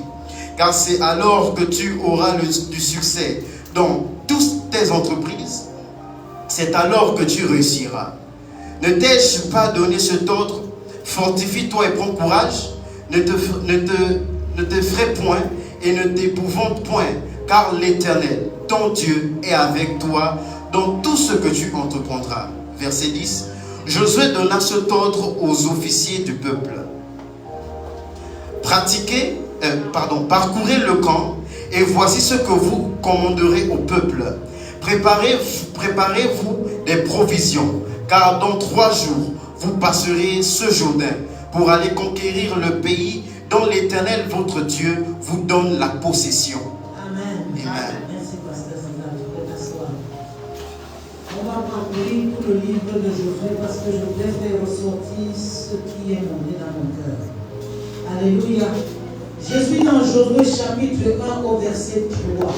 S4: Car c'est alors que tu auras du succès dans toutes tes entreprises. C'est alors que tu réussiras. Ne t'ai-je pas donné cet ordre? Fortifie-toi et prends courage. Ne t'effraie point et ne t'épouvante point, car l'Éternel, ton Dieu, est avec toi dans tout ce que tu entreprendras. Verset 10. Josué donna cet ordre aux officiers du peuple. Parcourez le camp, et voici ce que vous commanderez au peuple. Préparez-vous des provisions, car dans 3 jours, vous passerez ce Jourdain pour aller conquérir le pays dont l'Éternel, votre Dieu, vous donne la possession.
S2: Amen.
S4: Amen.
S2: Merci, pasteur Sandra. Tu peux t'asseoir. On va parcourir tout le livre de Josué parce que je voulais faire ressortir ce qui est monté dans mon cœur. Alléluia. Je suis dans Josué chapitre 1 au verset 3.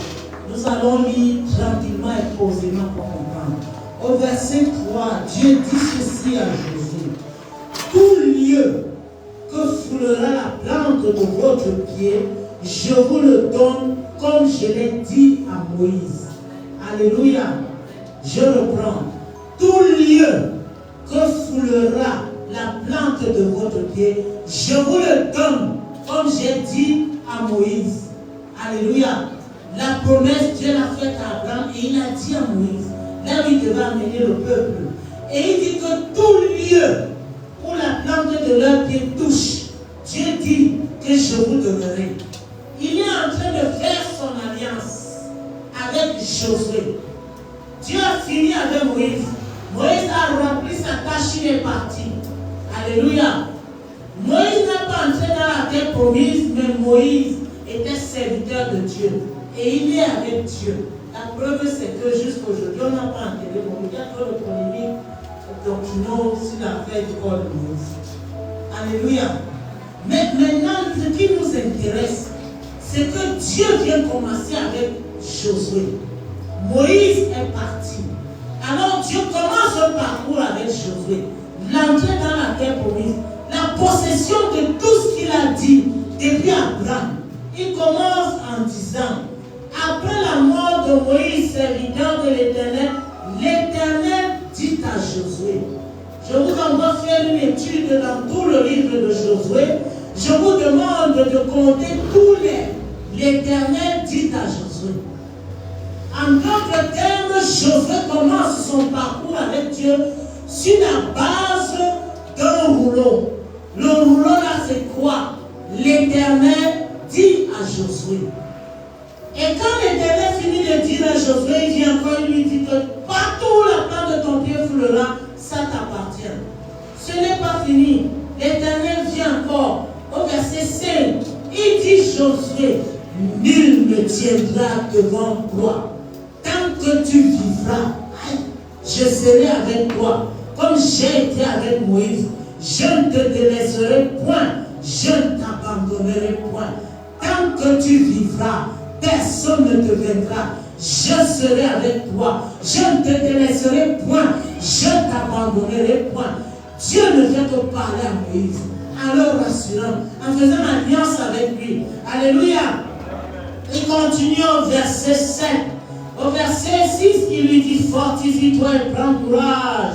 S2: Nous allons lire tranquillement et posément pour comprendre. Au verset 3, Dieu dit ceci à Josué. Tout lieu que foulera la plante de votre pied, je vous le donne comme je l'ai dit à Moïse. Alléluia. Je reprends. Tout lieu que foulera la plante de votre pied, je vous le donne comme j'ai dit à Moïse. Alléluia. La promesse, Dieu l'a faite à Abraham et il a dit à Moïse, là où il devait amener le peuple. Et il dit que tout lieu où la plante de leur pied touche, Dieu dit que je vous donnerai. Il est en train de faire son alliance avec Josué. Dieu a fini avec Moïse. Moïse a rempli sa tâche, il est parti. Alléluia. Moïse n'a pas entré dans la terre promise, mais Moïse était serviteur de Dieu. Et il est avec Dieu. La preuve, c'est que jusqu'aujourd'hui, on n'a pas enterré Moïse. Il y a trop de polémiques doctrinaux sur l'affaire du corps de Moïse. Alléluia. Mais maintenant, ce qui nous intéresse, c'est que Dieu vient commencer avec Josué. Moïse est parti. Alors Dieu commence le parcours avec Josué. L'entrée dans la terre promise. La possession de tout ce qu'il a dit depuis Abraham. Il commence en disant, après la mort de Moïse, serviteur de l'Éternel, l'Éternel dit à Josué. Je vous envoie faire une étude dans tout le livre de Josué. Je vous demande de compter tous l'Éternel dit à Josué. En d'autres termes, Josué commence son parcours avec Dieu sur la base d'un rouleau. Le rouleau là, c'est quoi? L'Éternel dit à Josué. Et quand l'Éternel finit de dire à Josué, il vient encore, il lui dit que partout où la plante de ton pied foulera, ça t'appartient. Ce n'est pas fini. L'Éternel vient encore au verset 5. Il dit Josué, nul ne tiendra devant toi. Tant que tu vivras, je serai avec toi. Comme j'ai été avec Moïse, je ne te délaisserai point, je ne t'abandonnerai point. Tant que tu vivras, personne ne te vaincra. Je serai avec toi. Je ne te délaisserai point. Je ne t'abandonnerai point. Dieu ne vient que parler à Moïse en le rassurant, en faisant alliance avec lui. Alléluia. Il continue au verset 7. Au verset 6, il lui dit, fortifie-toi et prends courage.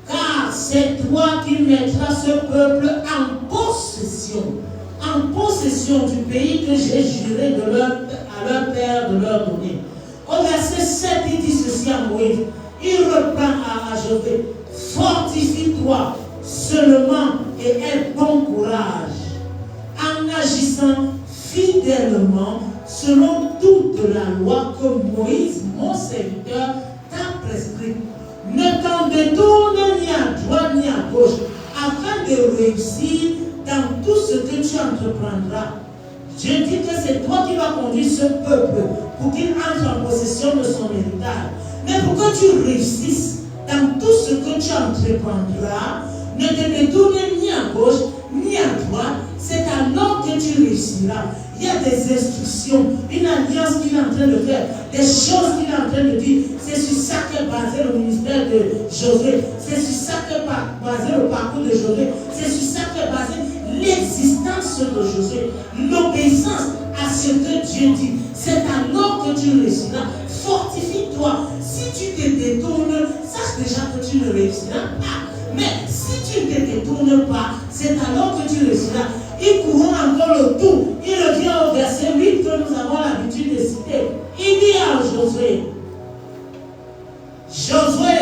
S2: Car c'est toi qui mettras ce peuple en possession du pays que j'ai juré à leur père de leur donner. Au verset 7, il dit ceci à Moïse. Il reprend à Josué. Fortifie-toi seulement et aie bon courage en agissant fidèlement selon toute la loi que Moïse, mon serviteur, t'a prescrite. Ne t'en détourne ni à droite ni à gauche, afin de réussir dans tout ce que tu entreprendras. Je dis que c'est toi qui vas conduire ce peuple pour qu'il entre en possession de son héritage. Mais pour que tu réussisses dans tout ce que tu entreprendras, ne te détourne ni à gauche ni à droite, c'est alors que tu réussiras. Il y a des instructions, une alliance qu'il est en train de faire, des choses qu'il est en train de dire. C'est sur ça qu'est basé le ministère de Josué. C'est sur ça qu'est basé le parcours de Josué. C'est sur ça qu'est basé l'existence de Josué. L'obéissance à ce que Dieu dit. C'est alors que tu réussiras. Fortifie-toi. Si tu te détournes, sache déjà que tu ne réussiras pas. Mais si tu ne te détournes pas, c'est alors que tu réussiras. Il courant encore le tout. Il revient au verset 8 que nous avons l'habitude de citer. Il dit à Josué, Josué,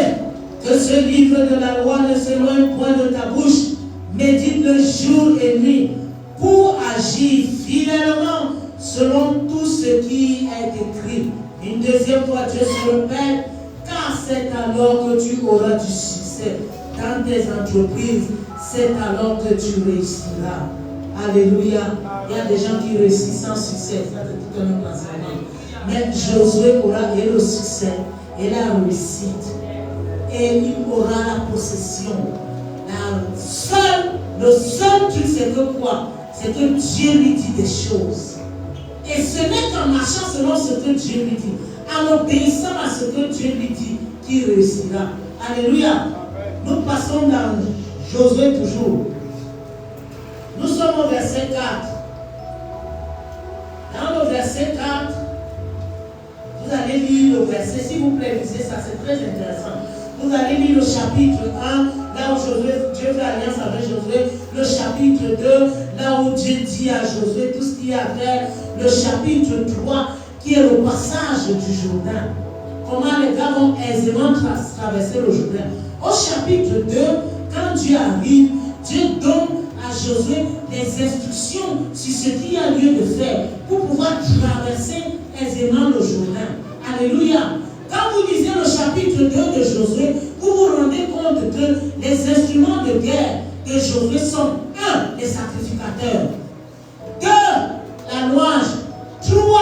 S2: que ce livre de la loi ne s'éloigne point de ta bouche, médite-le jour et nuit, pour agir fidèlement selon tout ce qui est écrit. Une deuxième fois, Dieu se répète, car c'est alors que tu auras du succès dans tes entreprises, c'est alors que tu réussiras. Alléluia. Il y a des gens qui réussissent sans succès. Ça, c'est tout un autre enseignement. Mais Josué aura eu le succès et la réussite. Et il aura la possession. Le seul truc, c'est que quoi? C'est que Dieu lui dit des choses. Et ce n'est qu'en marchant selon ce que Dieu lui dit, en obéissant à ce que Dieu lui dit, qu'il réussira. Alléluia. Nous passons dans Josué toujours. Nous sommes au verset 4. Dans le verset 4, vous allez lire le verset, s'il vous plaît, lisez ça, c'est très intéressant. Vous allez lire le chapitre 1, là où Dieu fait alliance avec Josué. Le chapitre 2, là où Dieu dit à Josué tout ce qu'il y a à faire. Le chapitre 3, qui est le passage du Jourdain. Comment les gars vont aisément traverser le Jourdain. Au chapitre 2, quand Dieu arrive, Dieu donne à Josué des instructions sur ce qu'il y a lieu de faire pour pouvoir traverser aisément le Jourdain. Alléluia. Quand vous lisez le chapitre 2 de Josué, vous vous rendez compte que les instruments de guerre de Josué sont 1. Les sacrificateurs, 2. La louange, 3.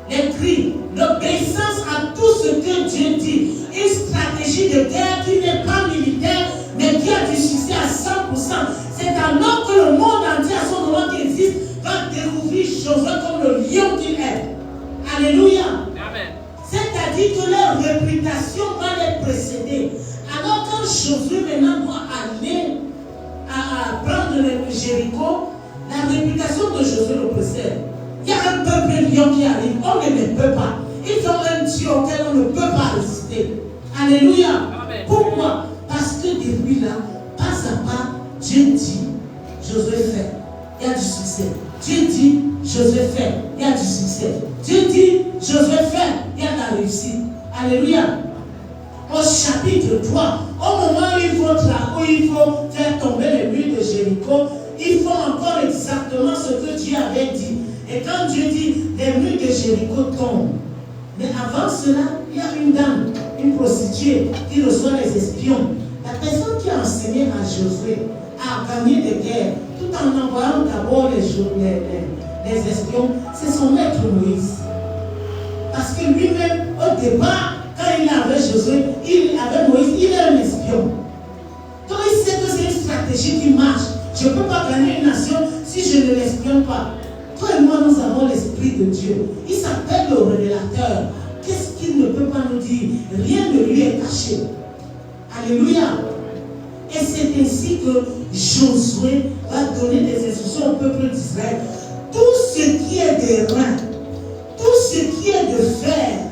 S2: Les cris, l'obéissance à tout ce que Dieu dit. Une stratégie de guerre qui n'est pas militaire, mais qui a du succès à 100%. C'est alors que le monde entier, à son moment qui existe, va découvrir Josué comme le lion qu'il est. Alléluia. Amen. C'est-à-dire que leur réputation va les précéder. Alors quand Josué maintenant doit aller à prendre le Jéricho, la réputation de Josué le précède. Il y a un peuple lion qui arrive, on ne les peut pas. Ils ont un Dieu auquel on ne peut pas résister. Alléluia. Amen. Pourquoi? Parce que depuis là, pas à pas, Dieu dit, Josué fait, il y a du succès. Dieu dit, Josué fait, il y a du succès. Dieu dit, Josué fait, il y a de la réussite. Alléluia. Au chapitre 3, au moment où il faut faire tomber les murs de Jéricho, il faut encore exactement ce que Dieu avait dit. Et quand Dieu dit, les murs de Jéricho tombent. Mais avant cela, il y a une dame, une prostituée, qui reçoit les espions. La personne qui a enseigné à Josué à gagner des guerres, tout en envoyant d'abord les espions, c'est son maître Moïse. Parce que lui-même, au départ, quand il est avec Josué, avec Moïse, il est un espion. Donc il sait que c'est une stratégie qui marche. Je ne peux pas gagner une nation si je ne l'espionne pas. Toi et moi, nous avons l'Esprit de Dieu. Il s'appelle le révélateur. Qu'est-ce qu'il ne peut pas nous dire? Rien ne lui est caché. Alléluia. Et c'est ainsi que Josué va donner des instructions au peuple d'Israël. Tout ce qui est des reins, tout ce qui est de fer,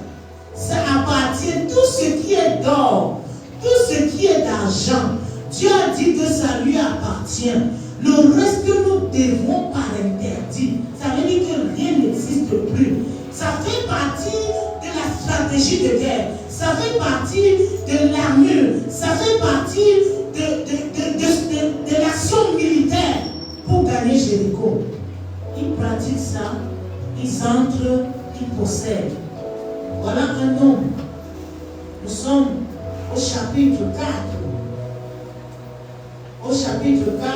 S2: ça appartient. Tout ce qui est d'or, tout ce qui est d'argent, Dieu a dit que ça lui appartient. Le reste que nous devons par interdit. Ça veut dire que rien n'existe plus. Ça fait partie de la stratégie de guerre. Ça fait partie de l'armure. Ça fait partie de l'action militaire pour gagner Jéricho. Ils pratiquent ça. Ils entrent, ils possèdent. Voilà un homme. Nous sommes au chapitre 4. Au chapitre 4,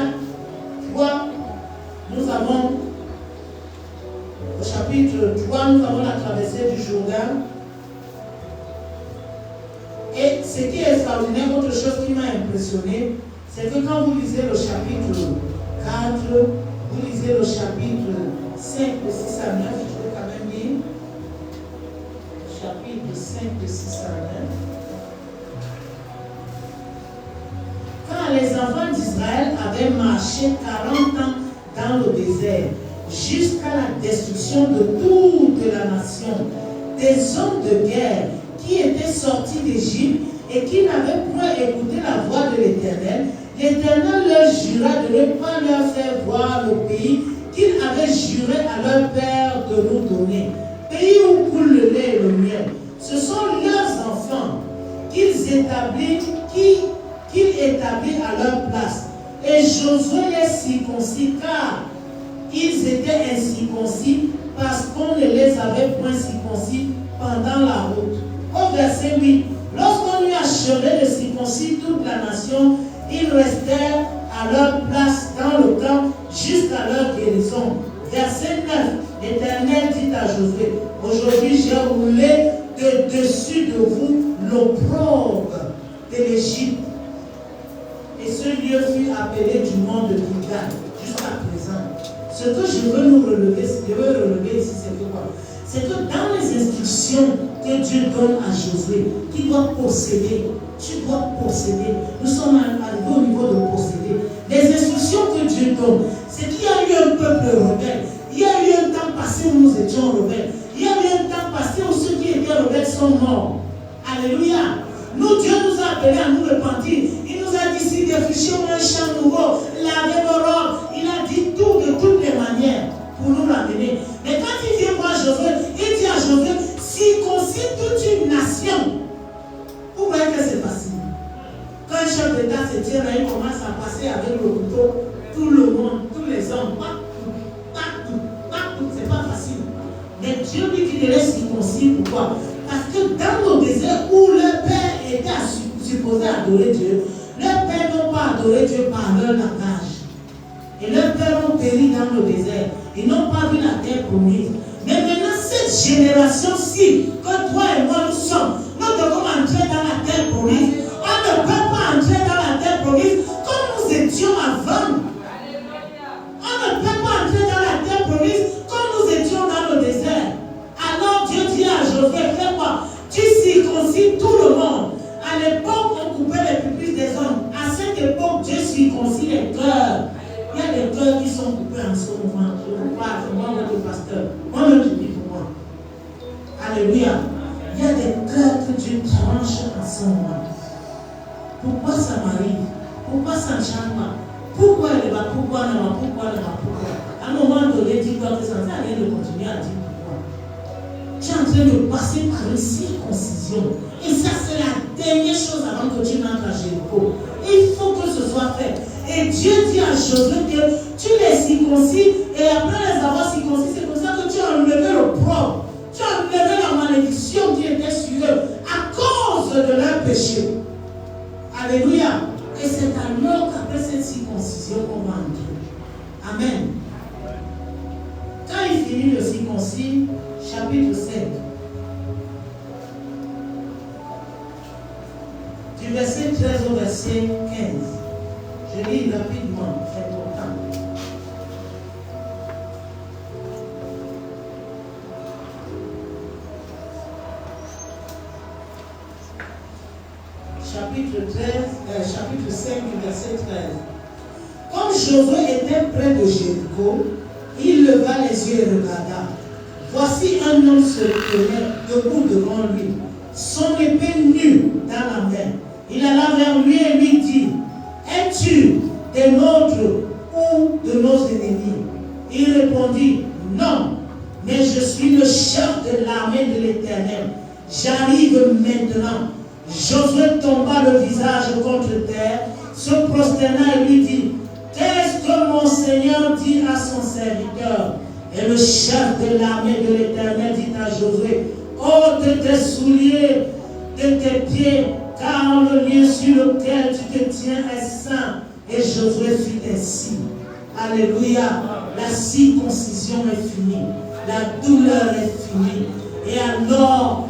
S2: nous avons, au chapitre 3, nous avons la traversée du Jourdain. Et ce qui est extraordinaire, autre chose qui m'a impressionné, c'est que quand vous lisez le chapitre 4, Vous lisez le chapitre 5 de 6 à 9, je vais quand même lire. Chapitre 5 de 6 à 9. Quand les enfants d'Israël avaient marché 40 ans dans le désert, jusqu'à la destruction de toute la nation, des hommes de guerre qui étaient sortis d'Égypte et qui n'avaient point écouté la voix de l'Éternel, l'Éternel leur jura de ne pas leur faire voir le pays qu'il avait juré à leur père de nous donner, pays où coule le lait et le miel. Ce sont leurs enfants qu'ils établissent à leur place. Et Josué les circoncis, car ils étaient incirconcis parce qu'on ne les avait point circoncis pendant la route. Au verset 8, lorsqu'on lui achevait de circoncire toute la nation, ils restèrent à leur place dans le camp jusqu'à leur guérison. Verset 9, l'Éternel dit à Josué, aujourd'hui j'ai roulé de dessus de vous l'opprobre de l'Égypte. Et ce lieu fut appelé du nom de Gilgal jusqu'à présent. Ce que je veux relever ici, c'est que quoi? C'est que dans les instructions que Dieu donne à Josué, qui doit posséder, tu dois posséder. Nous sommes arrivés au niveau de posséder. Les instructions que Dieu donne, c'est qu'il y a eu un peuple rebelle. Il y a eu un temps passé où nous étions rebelles. Il y a eu un temps passé où ceux qui étaient rebelles sont morts. Alléluia. Nous, Dieu nous a appelés à nous repentir. Il nous a dit si défrichons un champ nouveau, lavez vos robes. Il a dit tout de toutes les manières pour nous ramener. Mais quand il vient voir Josué, il dit à Josué, circoncise toute une nation. Vous voyez que c'est facile. Quand un chef d'État se tient là, il commence à passer avec le couteau, tout le monde, tous les hommes, partout, c'est pas facile. Mais Dieu lui dit de les circoncire, pourquoi? Parce que dans le désert où leur père était supposé adorer Dieu, leurs pères n'ont pas adoré Dieu par leur langage. Et leurs pères ont péri dans le désert. Ils n'ont pas vu la terre promise. Mais maintenant, cette génération-ci, que toi et moi nous sommes, nous devons entrer dans la terre promise. On ne peut pas entrer dans la terre promise comme nous étions avant. On ne peut pas entrer dans la terre promise comme nous étions dans le désert. Alors Dieu dit à Josué, fais quoi? Tu circoncis tout le monde. À l'époque, on coupait les pupitres des hommes. À cette époque, Dieu circoncis les cœurs. Il y a des cœurs qui sont coupés en ce moment. Je vous parle, moi, votre pasteur. Moi-même, je dis pour moi. Alléluia. Il y a des cœurs que Dieu tranche en ce moment. Pourquoi ça m'arrive? Pourquoi ça ne change pas? Pourquoi elle va? Pourquoi elle va? Pourquoi elle va? Pourquoi? À un moment donné, dis-toi que ça ne sert à rien de continuer à dire pourquoi. Tu es en train de passer par une circoncision. Et ça, c'est la dernière chose avant que tu n'entres à Jéricho. Il faut que ce soit fait. Et Dieu dit à Josué que tu les circoncis et après les avoir circoncis, c'est comme ça que tu as enlevé le propre. Tu as enlevé la malédiction qui était sur eux à cause de leur péché. Alléluia. Et c'est alors qu'après cette circoncision qu'on va entrer. Amen. Quand il finit le circoncis, chapitre 7, du verset 13 au verset 15. Je lis rapidement, c'est important. Chapitre 5, verset 13. Comme Josué était près de Jéricho, il leva les yeux et regarda. Voici un homme se tenait debout devant lui, son épée nue dans la main. Il alla vers lui et lui dit, es-tu des nôtres ou de nos ennemis? Il répondit, non, mais je suis le chef de l'armée de l'Éternel. J'arrive maintenant. Josué tomba le visage contre terre, se prosterna et lui dit, qu'est-ce que mon Seigneur dit à son serviteur? Et le chef de l'armée de l'Éternel dit à Josué, ôte tes souliers de tes pieds, car le lieu sur lequel tu te tiens est saint. Et Josué fit ainsi. Alléluia. La circoncision est finie. La douleur est finie. Et alors,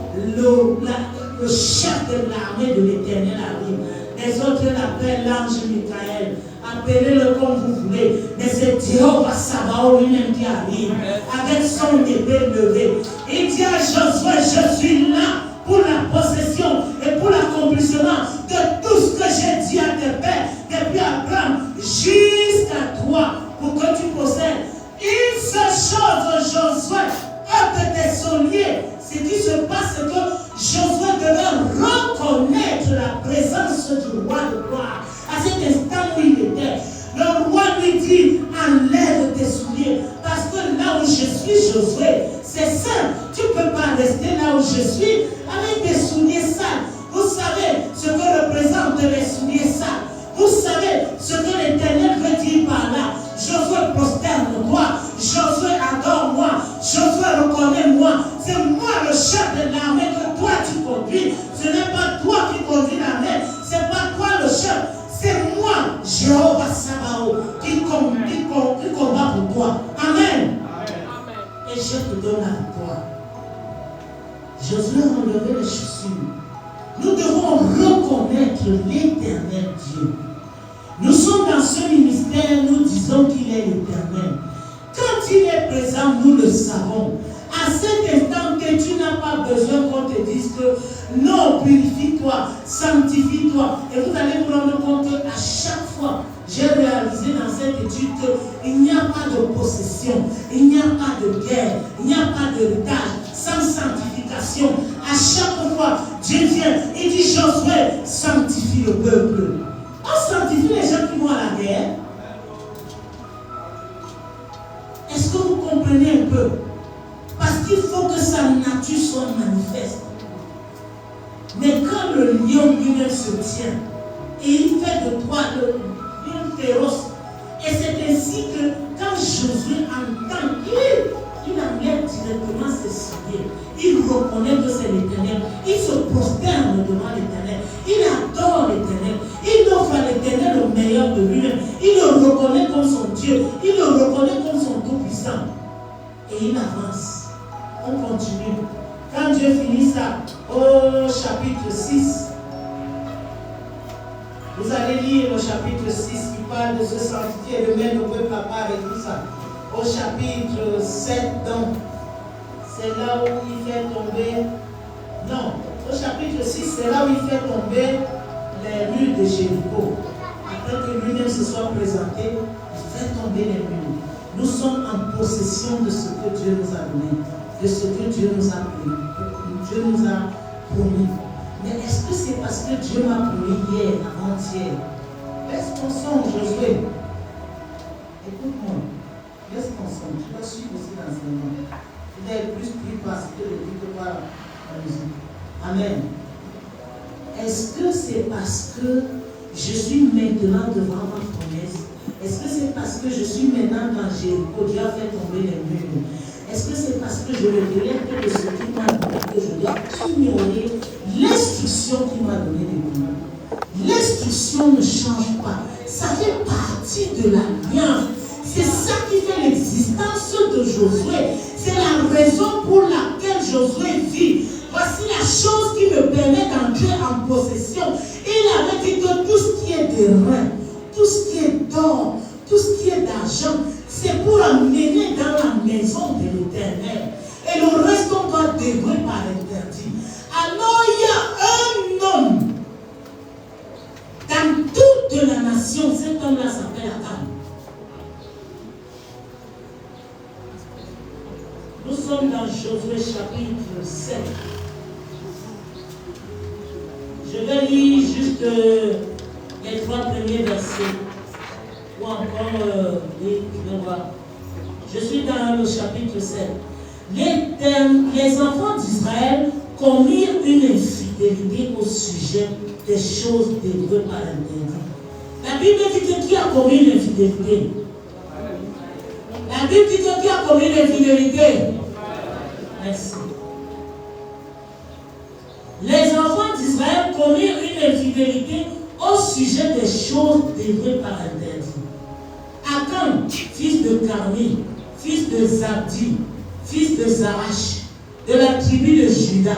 S2: le chef de l'armée de l'Éternel arrive. Les autres l'appellent l'ange Michael. Appelez-le comme vous voulez. Mais c'est Jéhovah Sabaoth lui-même qui arrive avec son épée levée. Il dit à Josué, je suis là pour la possession et pour l'accomplissement de tout ce que j'ai dit à tes pères depuis Abraham jusqu'à toi pour que tu possèdes. Une seule chose, Josué, un de tes souliers, ce qui se passe, c'est que Josué devait reconnaître la présence du roi de gloire. À cet instant où il était, le roi lui dit, enlève tes souliers, parce que là où je suis, Josué, c'est saint. Tu ne peux pas rester là où je suis avec des souliers sales. Vous savez ce que représentent les souliers sales. Vous savez ce que l'Éternel veut dire par là. Josué, prosterne-toi. Josué, adore-moi. Josué, reconnais-moi. C'est moi le chef de l'armée que toi tu conduis. Ce n'est pas toi qui conduis l'armée. Ce n'est pas toi le chef. C'est moi, Jéhovah Sabaoth, qui combat pour toi. Amen. Et je te donne la victoire. Josué a enlevé les chaussures. Nous devons reconnaître l'Éternel Dieu. Nous sommes dans ce ministère, nous disons qu'il est l'Éternel. Quand il est présent, nous le savons. À cet instant que tu n'as pas besoin qu'on te dise que non, purifie-toi, sanctifie-toi. Et vous allez vous rendre compte qu'à chaque fois, j'ai réalisé dans cette étude qu'il n'y a pas de possession, il n'y a pas de guerre, il n'y a pas d'héritage sans sanctification. À chaque fois, Dieu vient, il dit Josué, sanctifie le peuple. On sanctifie les gens qui vont à la guerre. Est-ce que vous comprenez un peu? Parce qu'il faut que sa nature soit manifeste. Mais quand le lion lui-même se tient, et il fait de toi le lion féroce, et c'est ainsi que quand Josué entend, il enlève directement ses souliers. Il reconnaît que c'est l'Éternel. Il se prosterne devant l'Éternel. Il adore l'Éternel. Il offre à l'Éternel le meilleur de lui-même. Il le reconnaît comme son Dieu. Il le reconnaît comme son Tout-Puissant. Et il avance. On continue. Quand Dieu finit ça, au chapitre 6, vous allez lire le chapitre 6 qui parle de se sanctifier le même au peuple à part et tout ça. Au chapitre 7, donc, c'est là où il fait tomber. Non, au chapitre 6, c'est là où il fait tomber les murs de Jéricho. Après que lui-même se soit présenté, il fait tomber les murs. Nous sommes en possession de ce que Dieu nous a donné, de ce que Dieu nous a promis. Mais est-ce que c'est parce que Dieu m'a promis hier, avant-hier? Laisse ton son, Josué. Écoute-moi. Laisse ton son. Tu dois suivre aussi l'enseignement. Il est plus pris par ce que le dit que par la musique. Amen. Est-ce que c'est parce que je suis maintenant devant ma promesse? Est-ce que c'est parce que je suis maintenant dans Jéricho, Dieu a fait tomber les murs? Est-ce que c'est parce que je ne relève que de ce qu'il m'a donné que je dois ignorer l'instruction qu'il m'a donnée de moi? L'instruction ne change pas. Ça fait partie de l'alliance. C'est ça qui fait l'existence de Josué. C'est la raison pour laquelle Josué vit. Voici la chose qui me permet d'entrer en possession. Il avait dit que tout ce qui est de rein, tout ce qui est d'or, tout ce qui est d'argent, c'est pour amener dans la maison de l'Éternel. Et le reste, on doit dévouer par interdit. Alors, il y a un homme dans toute la nation. Cet homme-là s'appelle Akab. Nous sommes dans Josué chapitre 7. Je vais lire juste les 3 premiers versets. Ou encore, oui, je vais voir. Je suis dans le chapitre 7. Les enfants d'Israël commirent une infidélité au sujet des choses dévouées par interdit. La Bible dit que qui a commis l'infidélité? La Bible dit que qui a commis l'infidélité? Merci. Les enfants d'Israël commirent une infidélité au sujet des choses dévouées par interdit. Akan, fils de Carmi, fils de Zabdi, fils de Zarach, de la tribu de Juda,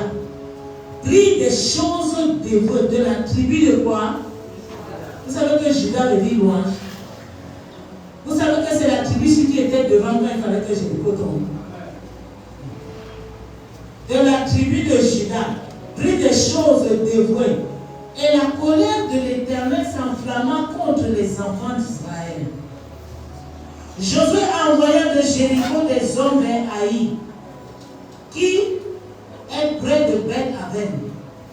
S2: prit des choses dévouées de la tribu de quoi? Vous savez que Judas veut dire louange. Vous savez que c'est la tribu qui était devant quand il fallait que Jéricho tombe. De la tribu de Judas, prit des choses dévouées. Et la colère de l'Éternel s'enflamma contre les enfants d'Israël. Josué a envoyé de Jéricho des hommes vers Haï, qui est près de Beth-Aven,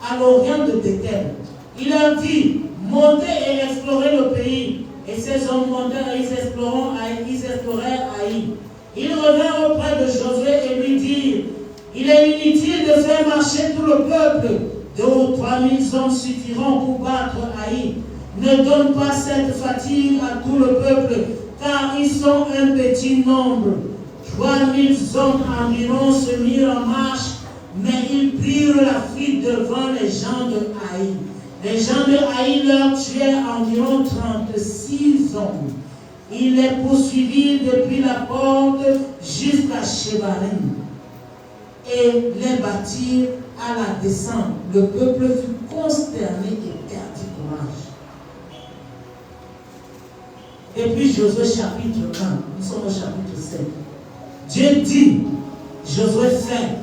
S2: à l'orient de Bethel. Il leur dit, montez et explorez le pays. Et ces hommes montèrent et ils explorèrent Haï. Ils revinrent auprès de Josué et lui dirent, il est inutile de faire marcher tout le peuple. 2 ou 3 000 hommes suffiront pour battre Haï. Ne donne pas cette fatigue à tout le peuple, car ils sont un petit nombre. 3 000 hommes environ se mirent en marche, mais ils prirent la fuite devant les gens de Haï. Les gens de Haï leur tuèrent environ 36 hommes. Ils les poursuivirent depuis la porte jusqu'à Shebarim et les battirent à la descente. Le peuple fut consterné et perdit courage. Et puis Josué chapitre 1, nous sommes au chapitre 7. Dieu dit, Josué fait,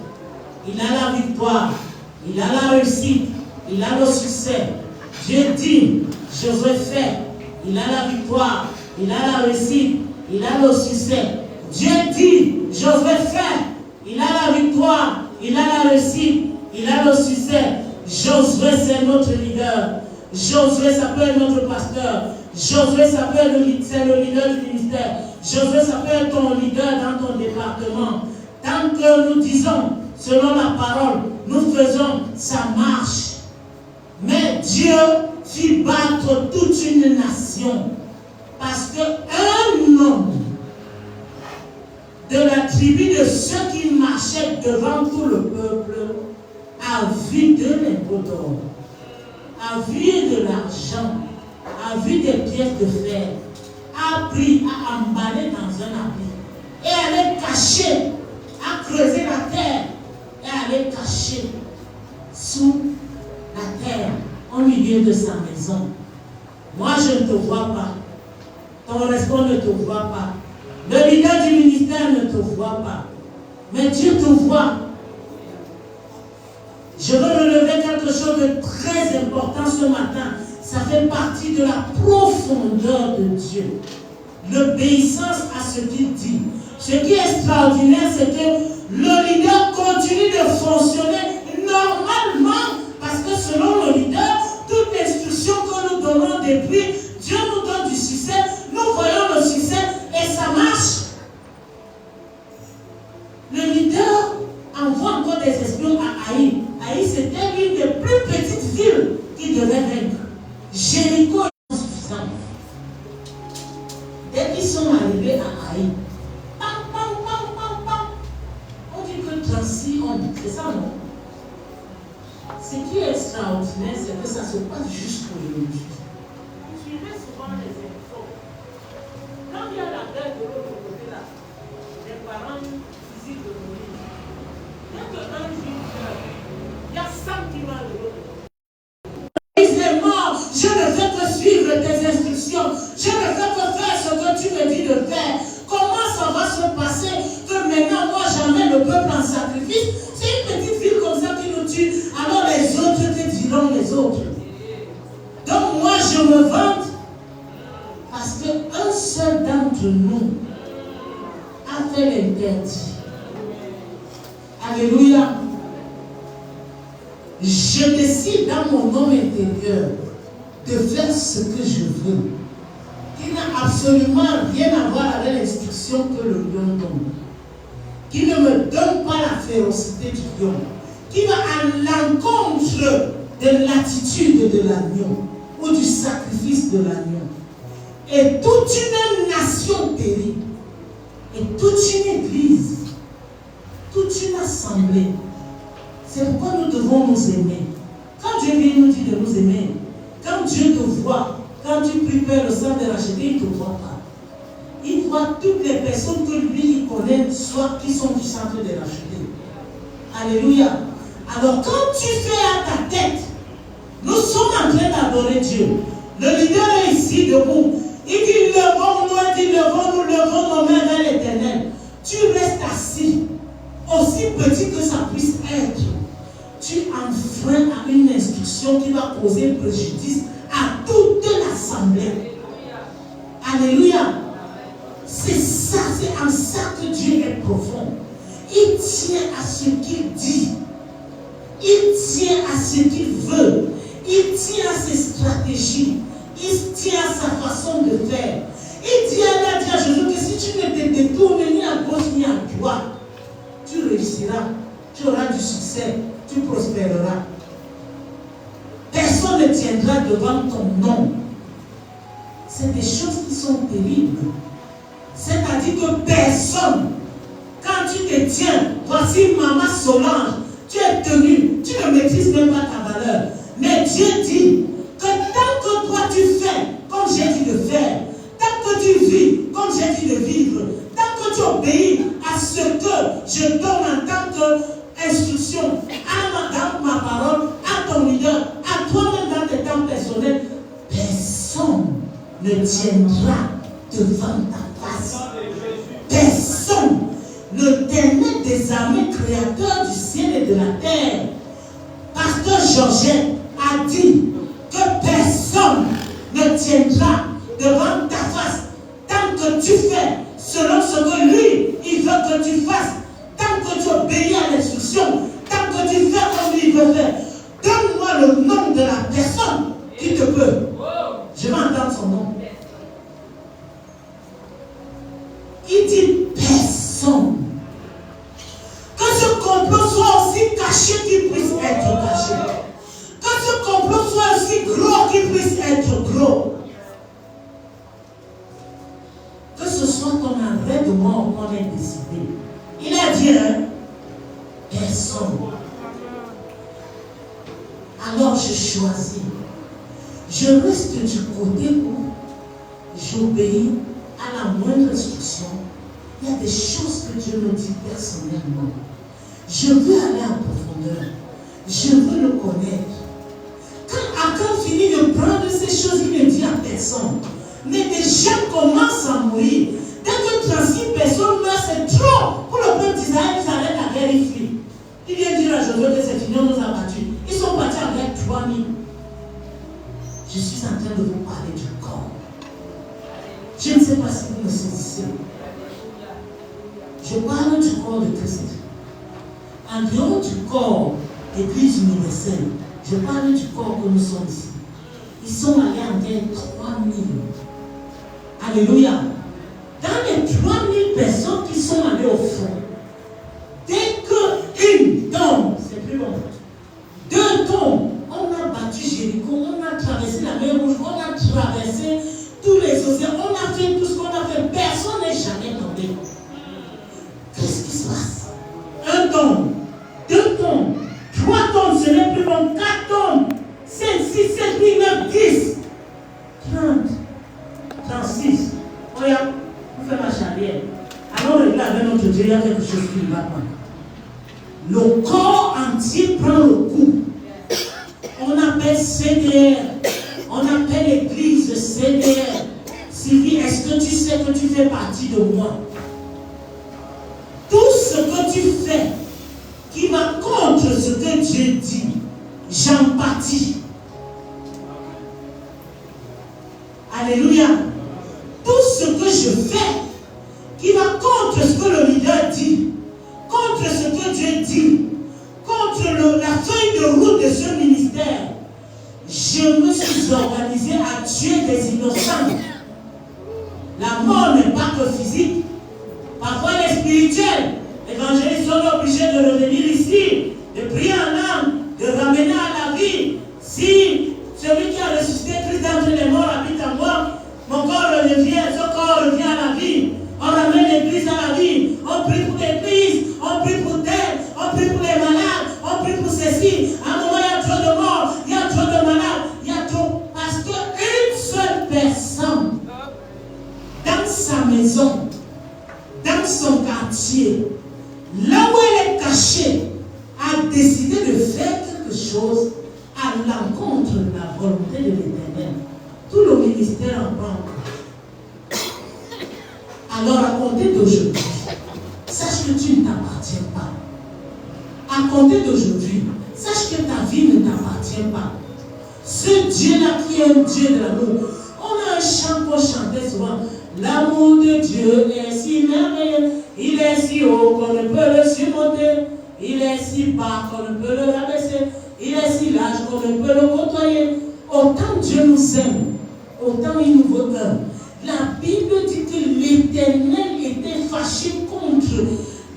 S2: il a la victoire, il a la réussite, il a le succès. Dieu dit, Josué fait, il a la victoire, il a la réussite, il a le succès. Dieu dit, Josué fait, il a la victoire, il a la réussite, il a le succès. Josué, c'est notre leader. Josué, ça peut être notre pasteur. Josué, ça peut être c'est le leader du ministère. Josué, ça peut être ton leader dans ton département. Tant que nous disons, selon la parole, nous faisons, ça marche. Mais Dieu fit battre toute une nation. Parce qu'un homme de la tribu de ceux qui marchaient devant tout le peuple a vu de l'impôt d'or, a vu de l'argent, a vu des pièces de fer, a pris, a emballé dans un habit et allait cacher, a creusé la terre et allait cacher sous la terre au milieu de sa maison. Moi je ne te vois pas, ton responsable ne te voit pas, le leader du ministère ne te voit pas, mais Dieu te voit. Je veux relever quelque chose de très important ce matin. Ça fait partie de la profondeur de Dieu. L'obéissance à ce qu'il dit. Ce qui est extraordinaire, c'est que le leader continue de fonctionner normalement. Parce que selon le leader, toute instruction que nous donnons depuis, Dieu nous donne du succès. Nous voyons le succès et ça marche. Le leader envoie encore des espions à Haï. Haï, c'était l'une des plus petites villes qui devait vaincre. Jéricho est insuffisant. Dès qu'ils sont arrivés à Haï, on dit que 36 hommes, c'est ça non? Ce qui est extraordinaire, c'est que ça se passe jusqu'au aujourd'hui. Suivez souvent les infos. Quand il y a la guerre de l'autre côté là, les parents visitent le Moïse. Il y a que un juif, il y a 100 qui meurent de l'autre côté. Moïse est mort, je ne fais que suivre tes instructions, je ne fais que faire ce que tu me dis de faire. Comment ça va se passer que maintenant moi j'amène le peuple en sacrifice? C'est une petite ville comme ça qui nous tue. Alors les autres te diront les autres. Donc moi je me vante parce qu'un seul d'entre nous a fait l'interdit. Alléluia. Je décide dans mon homme intérieur de faire ce que je veux, qui n'a absolument rien à voir avec l'instruction que le lion donne, qui ne me donne pas la férocité du lion, qui va à l'encontre de l'attitude de l'agneau ou du sacrifice de l'agneau. Et toute une nation périt, et toute une église, toute une assemblée. C'est pourquoi nous devons nous aimer. Quand Dieu vient nous dire de nous aimer, quand Dieu te voit, quand tu pries Père le sang de racheter, il ne te voit pas. Il voit toutes les personnes que lui il connaît, soit qui sont du centre de racheter. Alléluia. Alors quand tu fais à ta tête, nous sommes en train d'adorer Dieu. Le leader est ici debout. Il dit, levons-nous, il dit, levons-nous nos mains vers l'Éternel. Tu restes assis, aussi petit que ça puisse être. Tu enfreins à une instruction qui va causer préjudice à toute l'assemblée. Alléluia. C'est ça, c'est en ça que Dieu est profond. Il tient à ce qu'il dit. Il tient à ce qu'il veut. Il tient à ses stratégies. Il tient à sa façon de faire. Il dit à Jésus que si tu ne te détournes ni à gauche ni à droite, tu réussiras. Tu auras du succès. Tu prospéreras. Personne ne tiendra devant ton nom. C'est des choses qui sont terribles. C'est-à-dire que personne, quand tu te tiens, voici Maman Solange, tu es tenu, tu ne maîtrises même pas ta valeur. Mais Dieu dit que tant que toi tu fais comme j'ai dit de faire, tant que tu vis comme j'ai dit de vivre, tant que tu obéis à ce que je donne en tant qu'instruction, dans ma parole, à ton leader, à toi-même dans tes temps personnels, personne ne tiendra devant ta face. Personne. L'Éternel des armées, créateur du ciel et de la terre, Pasteur Georgette a dit que personne ne tiendra devant ta face tant que tu fais selon ce que lui, il veut que tu fasses, tant que tu obéis à l'instruction, tant que tu fais comme lui il veut faire. Donne-moi le nom de la personne qui te peut. Je vais entendre son nom. Il dit personne. Que ce complot soit aussi caché qu'il puisse être caché. Que ce complot soit aussi gros qu'il puisse être gros. Que ce soit ton arrêt de mort qu'on ait décidé. Il a dit, hein, personne. Alors je choisis. Je reste du côté où j'obéis à la moindre instruction. Il y a des choses que Dieu me dit personnellement. Je veux aller en profondeur. Je veux le connaître. Quand Akab finit de prendre ces choses, il ne dit à personne. Mais des gens commencent à mourir. Dès que 36 personnes meurent, c'est trop. Pour le peuple d'Israël, ils arrêtent la guerre, ils fuient. Il vient dire à Josué que c'est fini, on nous a battus. Ils sont partis avec 3000. Je suis en train de vous parler du corps. Je ne sais pas si vous me saisissez. Je parle du corps de Christ. En dehors du corps d'Église universelle, je parle du corps que nous sommes ici. Ils sont allés en guerre 3000. Alléluia. Dans les 3000 personnes qui sont allées au front, dès qu'une tombe, c'est plus long, 2 tombent, on a battu Jéricho, on a traversé la mer Rouge, on a traversé tous les océans, on a fait tout ce qu'on a fait, personne n'est jamais tombé. Qu'est-ce qui se passe? 1 tombe, 2 tombes, 3 tombes, ce n'est plus long, 4 tombes, 5, 6, 7, 8, 9, 10, 30, 36. Regarde, on fait marche arrière. Alors regarde avec notre Dieu, il y a quelque chose qui ne va pas. Le corps entier prend le coup. On appelle CDR. On appelle l'église CDR. Sylvie, est-ce que tu sais que tu fais partie de moi? Tout ce que tu fais qui va contre ce que Dieu dit, j'en pâtis. Alléluia. Tout ce que je fais qui va contre ce que le leader dit, contre ce que Dieu dit, contre la feuille de route de ce ministère, je me suis organisé à tuer des innocents. La mort n'est pas que physique, parfois elle est spirituelle. L'évangéliste est obligé de revenir ici, de prier en langue, de ramener à la vie. Si celui qui a ressuscité Christ d'entre les morts habite en moi, mon corps revient, ce corps revient à la vie. On ramène l'église à la vie. On prie pour l'église, on prie pour tel, on prie pour les malades, on prie pour ceci. À un moment, il y a trop de morts, il y a trop de malades, il y a trop. Parce qu'une seule personne, dans sa maison, dans son quartier, là où elle est cachée, a décidé de faire quelque chose à l'encontre de la volonté de l'Éternel. tout le ministère en prend. Alors à compter d'aujourd'hui, sache que tu ne t'appartiens pas. À compter d'aujourd'hui, sache que ta vie ne t'appartient pas. Ce Dieu-là qui est un Dieu de l'amour. On a un chant qu'on chantait souvent. L'amour de Dieu est si merveilleux. Il est si haut qu'on ne peut le surmonter. Il est si bas qu'on ne peut le rabaisser. Il est si large qu'on ne peut le côtoyer. Autant Dieu nous aime, autant il nous veut un. La Bible dit que l'Éternel était fâché contre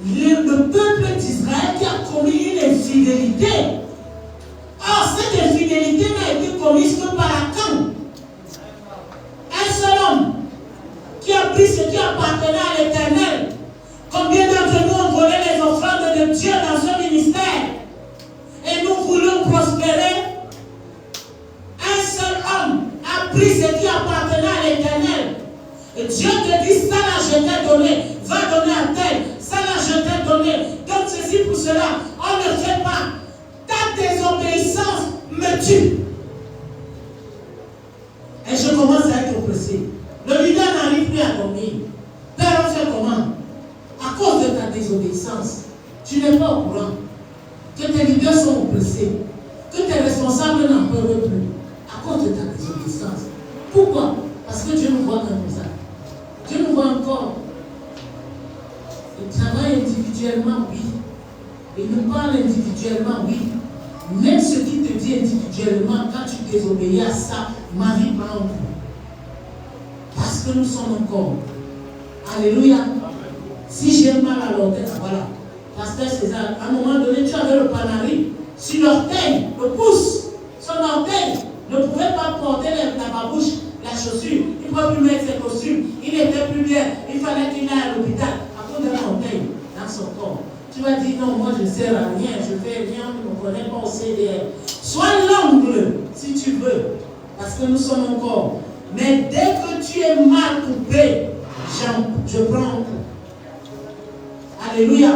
S2: le peuple d'Israël qui a commis une infidélité. Or, cette infidélité n'a été commise que par Akan. Un seul homme qui a pris ce qui appartenait à l'Éternel. Combien d'entre nous ont volé les offrandes de Dieu dans ce ministère? Et nous voulons prospérer. Un seul homme a pris ce qui appartenait à l'Éternel. Et Dieu te dit, ça là je t'ai donné, va donner à tel, ça là je t'ai donné. Donc ceci pour cela, on ne fait pas. Ta désobéissance me tue. Et je commence à être oppressé. Le leader n'arrive plus à dormir. Père, on fait comment? À cause de ta désobéissance, tu n'es pas au courant que tes leaders sont oppressés, que tes responsables n'en peuvent plus, à cause de ta désobéissance. Pourquoi? Parce que Dieu nous voit comme ça. Dieu nous voit encore. Il travaille individuellement, oui. Il nous parle individuellement, oui. Même ce qu'il te dit individuellement, quand tu désobéis à ça, ma vie prend un coup. Parce que nous sommes encore. Alléluia. Si j'ai mal à l'orteil, voilà. Pasteur César, à un moment donné, tu avais le panari sur l'orteil, le pouce, son orteil ne pouvait pas porter la babouche, la chaussure. Il ne pouvait plus mettre ses costumes. Il n'était plus bien. Il fallait qu'il aille à l'hôpital à cause d'un orteil dans son corps. Tu vas dire non, moi je ne sers à rien, je fais rien, on ne connaît pas au CDR. Sois l'ongle si tu veux, parce que nous sommes encore. Mais dès que tu es mal coupé, je prends un coup. Alléluia.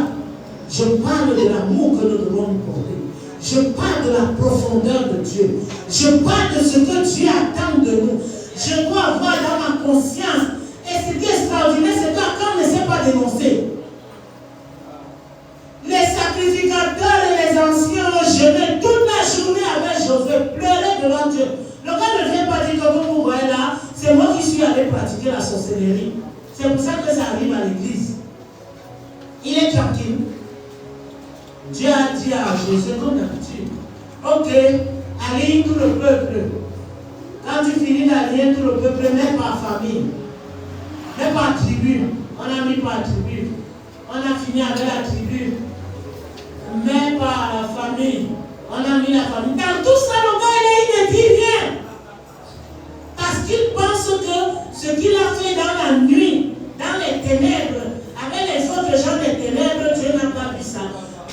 S2: Je parle de l'amour que nous devons nous porter. Je parle de la profondeur de Dieu. Je parle de ce que Dieu attend de nous. Je dois avoir dans ma conscience. Et ce qui est extraordinaire, c'est qu'on ne sait pas dénoncer. Les sacrificateurs et les anciens ont jeûné toute la journée avec Josué, pleurer devant Dieu. Le gars ne vient pas dire que vous voyez là, c'est moi qui suis allé pratiquer la sorcellerie. C'est pour ça que ça arrive à l'église. Il est tranquille. Dieu a dit à Josué comme d'habitude, ok, aligne tout le peuple. Quand tu finis d'aligner tout le peuple, mets par famille, mets par tribu. On a mis par tribu. On a fini avec la tribu. Mets par la famille. On a mis la famille. Dans tout ça, le gars, il ne dit rien. Parce qu'il pense que ce qu'il a fait dans la nuit, dans les ténèbres, avec les autres gens des ténèbres, Dieu n'a pas vu ça.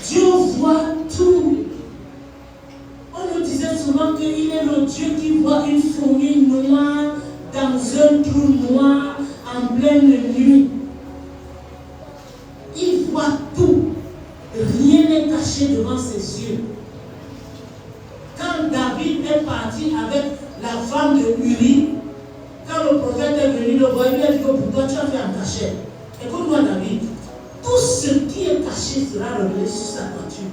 S2: Dieu voit tout. On nous disait souvent qu'il est le Dieu qui voit une fourmi noire dans un trou noir en pleine nuit. Il voit tout. Rien n'est caché devant ses yeux. Quand David est parti avec la femme de Uri, quand le prophète est venu le voir, il lui a dit que pour toi tu as fait en cachette. Écoute-moi David, tout ce qui est caché sera révélé sur sa voiture.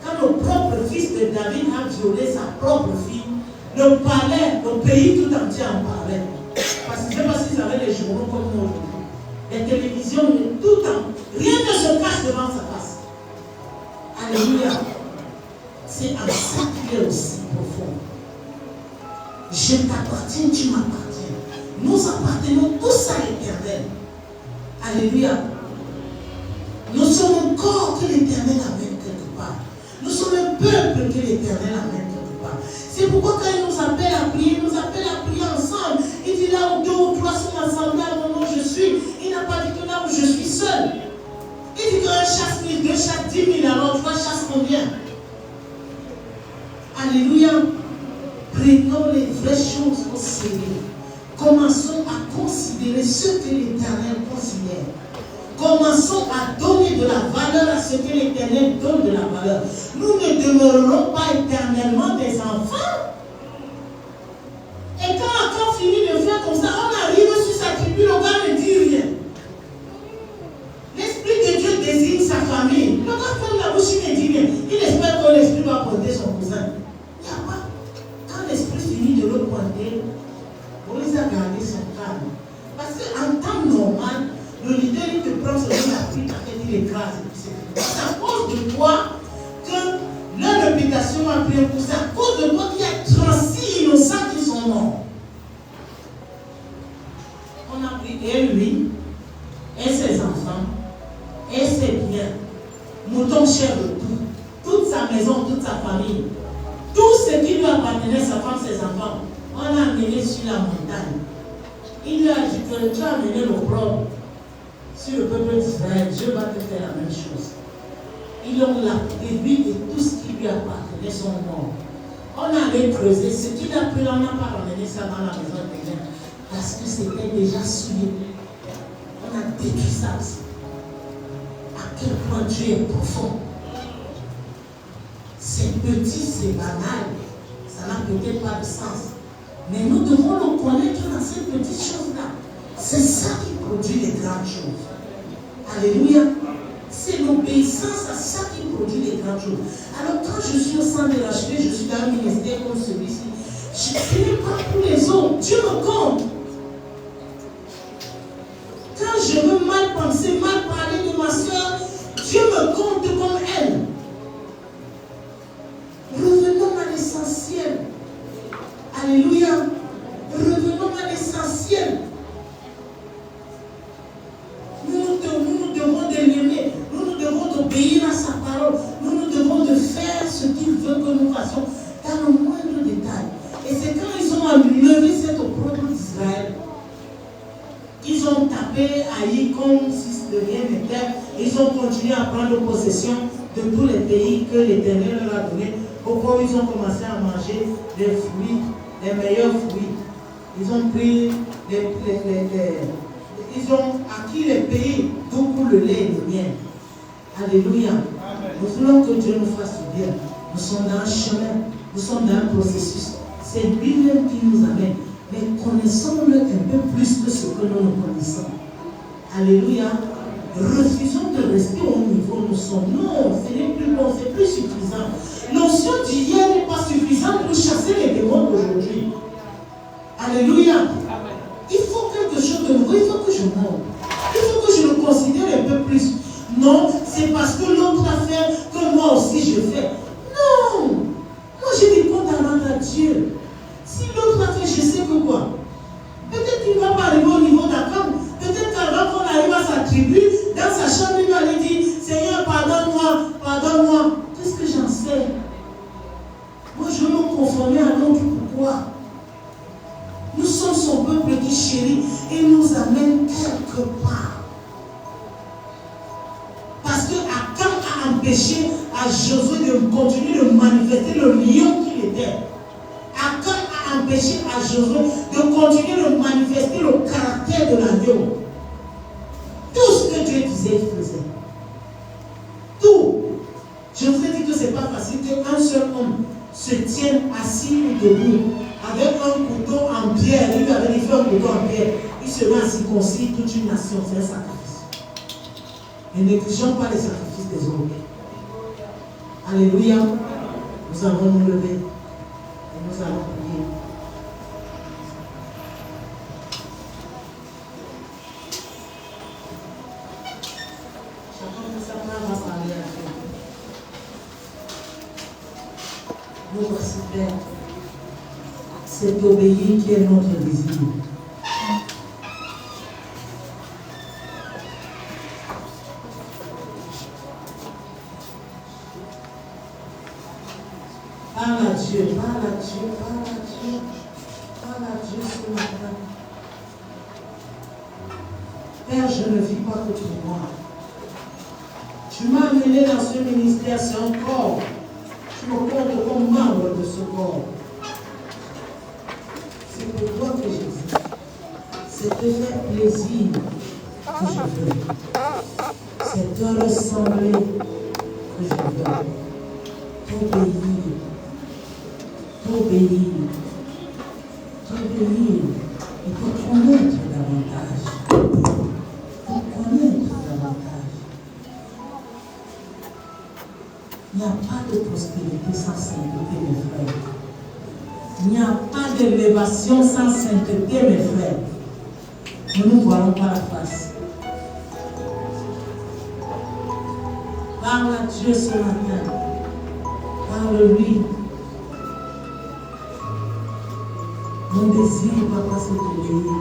S2: Quand le propre fils de David a violé sa propre fille, le palais, le pays tout entier en parlait. Parce que je ne sais pas s'ils avaient les journaux comme nous aujourd'hui. Les télévisions, tout le temps, rien ne se cache devant sa face. Alléluia. C'est en ça qu'il est aussi profond. Je t'appartiens, tu m'appartiens. Nous appartenons tous à l'Éternel. Alléluia. Nous sommes un corps que l'Éternel amène quelque part. Nous sommes un peuple que l'Éternel amène quelque part. C'est pourquoi quand il nous appelle à prier, il nous appelle à prier ensemble. Il dit là où deux ou trois sont ensemble, là où je suis. Il n'a pas dit que là où je suis seul. Il dit qu'un chasse 1000, deux chasse 10 000, alors trois chasse combien? Alléluia. Prenons les vraies choses au sérieux. Commençons à considérer ce que l'Éternel considère. Commençons à donner de la valeur à ce que l'Éternel donne de la valeur. Nous ne demeurerons pas éternellement des enfants. Et quand on finit Il n'y a pas. Quand l'esprit finit de le pointer, Moïse a gardé son calme. Parce qu'en temps normal, le leader il te prend sur la pluie, il écrase. C'est à cause de toi que leur réputation a pris un coup. C'est à cause de toi qu'il y a 36 innocents qui sont morts. On a pris et lui, et ses enfants, et ses biens, moutons chers de tout, toute sa maison, toute sa famille, tout ce qui lui appartenait, sa femme, ses enfants, on l'a amené sur la montagne. Il lui a dit que tu as amené l'opprobre sur le peuple d'Israël, Dieu va te faire la même chose. Ils l'ont lapidé, lui et tout ce qui lui appartenait sont morts. On avait creusé, ce qu'il a pris, on n'a pas ramené ça dans la maison de quelqu'un, parce que c'était déjà souillé. On a détruit ça aussi. À quel point Dieu est profond. C'est petit, c'est banal, ça n'a peut-être pas de sens. Mais nous devons nous connaître dans ces petites choses-là. C'est ça qui produit les grandes choses. Alléluia. C'est l'obéissance à ça qui produit les grandes choses. Alors quand je suis au centre de la cheville, je suis dans un ministère comme celui-ci, je ne fais pas pour les autres. Dieu me compte. Quand je veux mal penser, mal parler de ma soeur, Dieu me compte comme elle. Revenons à l'essentiel. Alléluia. Revenons à l'essentiel. Nous devons de l'aimer. Nous devons d'obéir à sa parole. Nous devons de faire ce qu'il veut que nous fassions dans le moindre détail. Et c'est quand ils ont enlevé cette opprobre d'Israël, ils ont tapé Haï comme si de rien n'était. Ils ont continué à prendre possession de tous les pays que l'Éternel leur a donnés. Au point où ils ont commencé à manger des fruits, les meilleurs fruits. Ils ont pris ils ont acquis les pays d'où coule le lait et le miel. Alléluia. Nous voulons que Dieu nous fasse du bien. Nous sommes dans un chemin, nous sommes dans un processus. C'est lui-même qui nous amène. Mais connaissons-le un peu plus que ce que nous nous connaissons. Alléluia. Refusons de rester au niveau où nous sommes. Non, ce n'est plus bon, c'est plus suffisant. L'onction d'hier n'est pas suffisante pour chasser les démons d'aujourd'hui. Alléluia. Il faut quelque chose de nouveau, il faut que je monte. Il faut que je le considère un peu plus. Non, c'est parce que l'autre a fait que moi aussi je fais. Non. Moi j'ai des comptes à rendre à Dieu. Si l'autre a fait, je sais que quoi. Peut-être qu'il ne va pas arriver au niveau d'Akam. Peut-être qu'avant qu'on arrive à sa tribu, dans sa chambre, il va lui dire, Seigneur, pardonne-moi, pardonne-moi. Qu'est-ce que j'en sais? Moi je veux me conformer à l'autre. Pourquoi? Nous sommes son peuple qui chérit et nous amène quelque part. Parce que Akam a empêché à Josué de continuer de manifester le lion qu'il était. Akam a empêché à Josué de continuer de manifester le caractère de l'agneau. Tout ce que Dieu disait, il faisait. Tout. Je vous ai dit que ce n'est pas facile qu'un seul homme se tienne assis ou debout avec un couteau en pierre. Il lui avait dit, fais un couteau en pierre. Il se met à circoncire toute une nation. C'est un sacrifice. Ne négligeons pas les sacrifices des autres. Alléluia. Nous allons nous lever et nous allons prier. Chacun de sa main va parler à Dieu. Nous voici, Père. C'est d'obéir qui est notre désir. Parle à Dieu, parle à Dieu, parle à Dieu, parle à Dieu ce matin. Père, je ne vis pas que pour moi. Tu m'as amené dans ce ministère, c'est un corps. Tu me comptes comme membre de ce corps. C'est pour toi que j'existe. C'est te faire plaisir que je veux. C'est te ressembler que je veux. T'obéir. T'obéir. T'obéir. Et te connaître davantage. Te connaître davantage. Il n'y a pas de prospérité sans sainteté, mes frères. Il n'y a pas d'élévation sans sainteté, mes frères. Nous ne nous voyons pas la face. Parle à Dieu ce matin. Parle-lui. Mon désir, papa, c'est de t'obéir.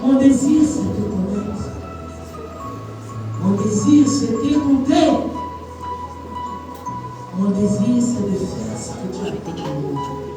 S2: Mon désir, c'est de te connaître. Mon désir, c'est d'écouter. Mon désir, c'est de faire ce que tu as dit.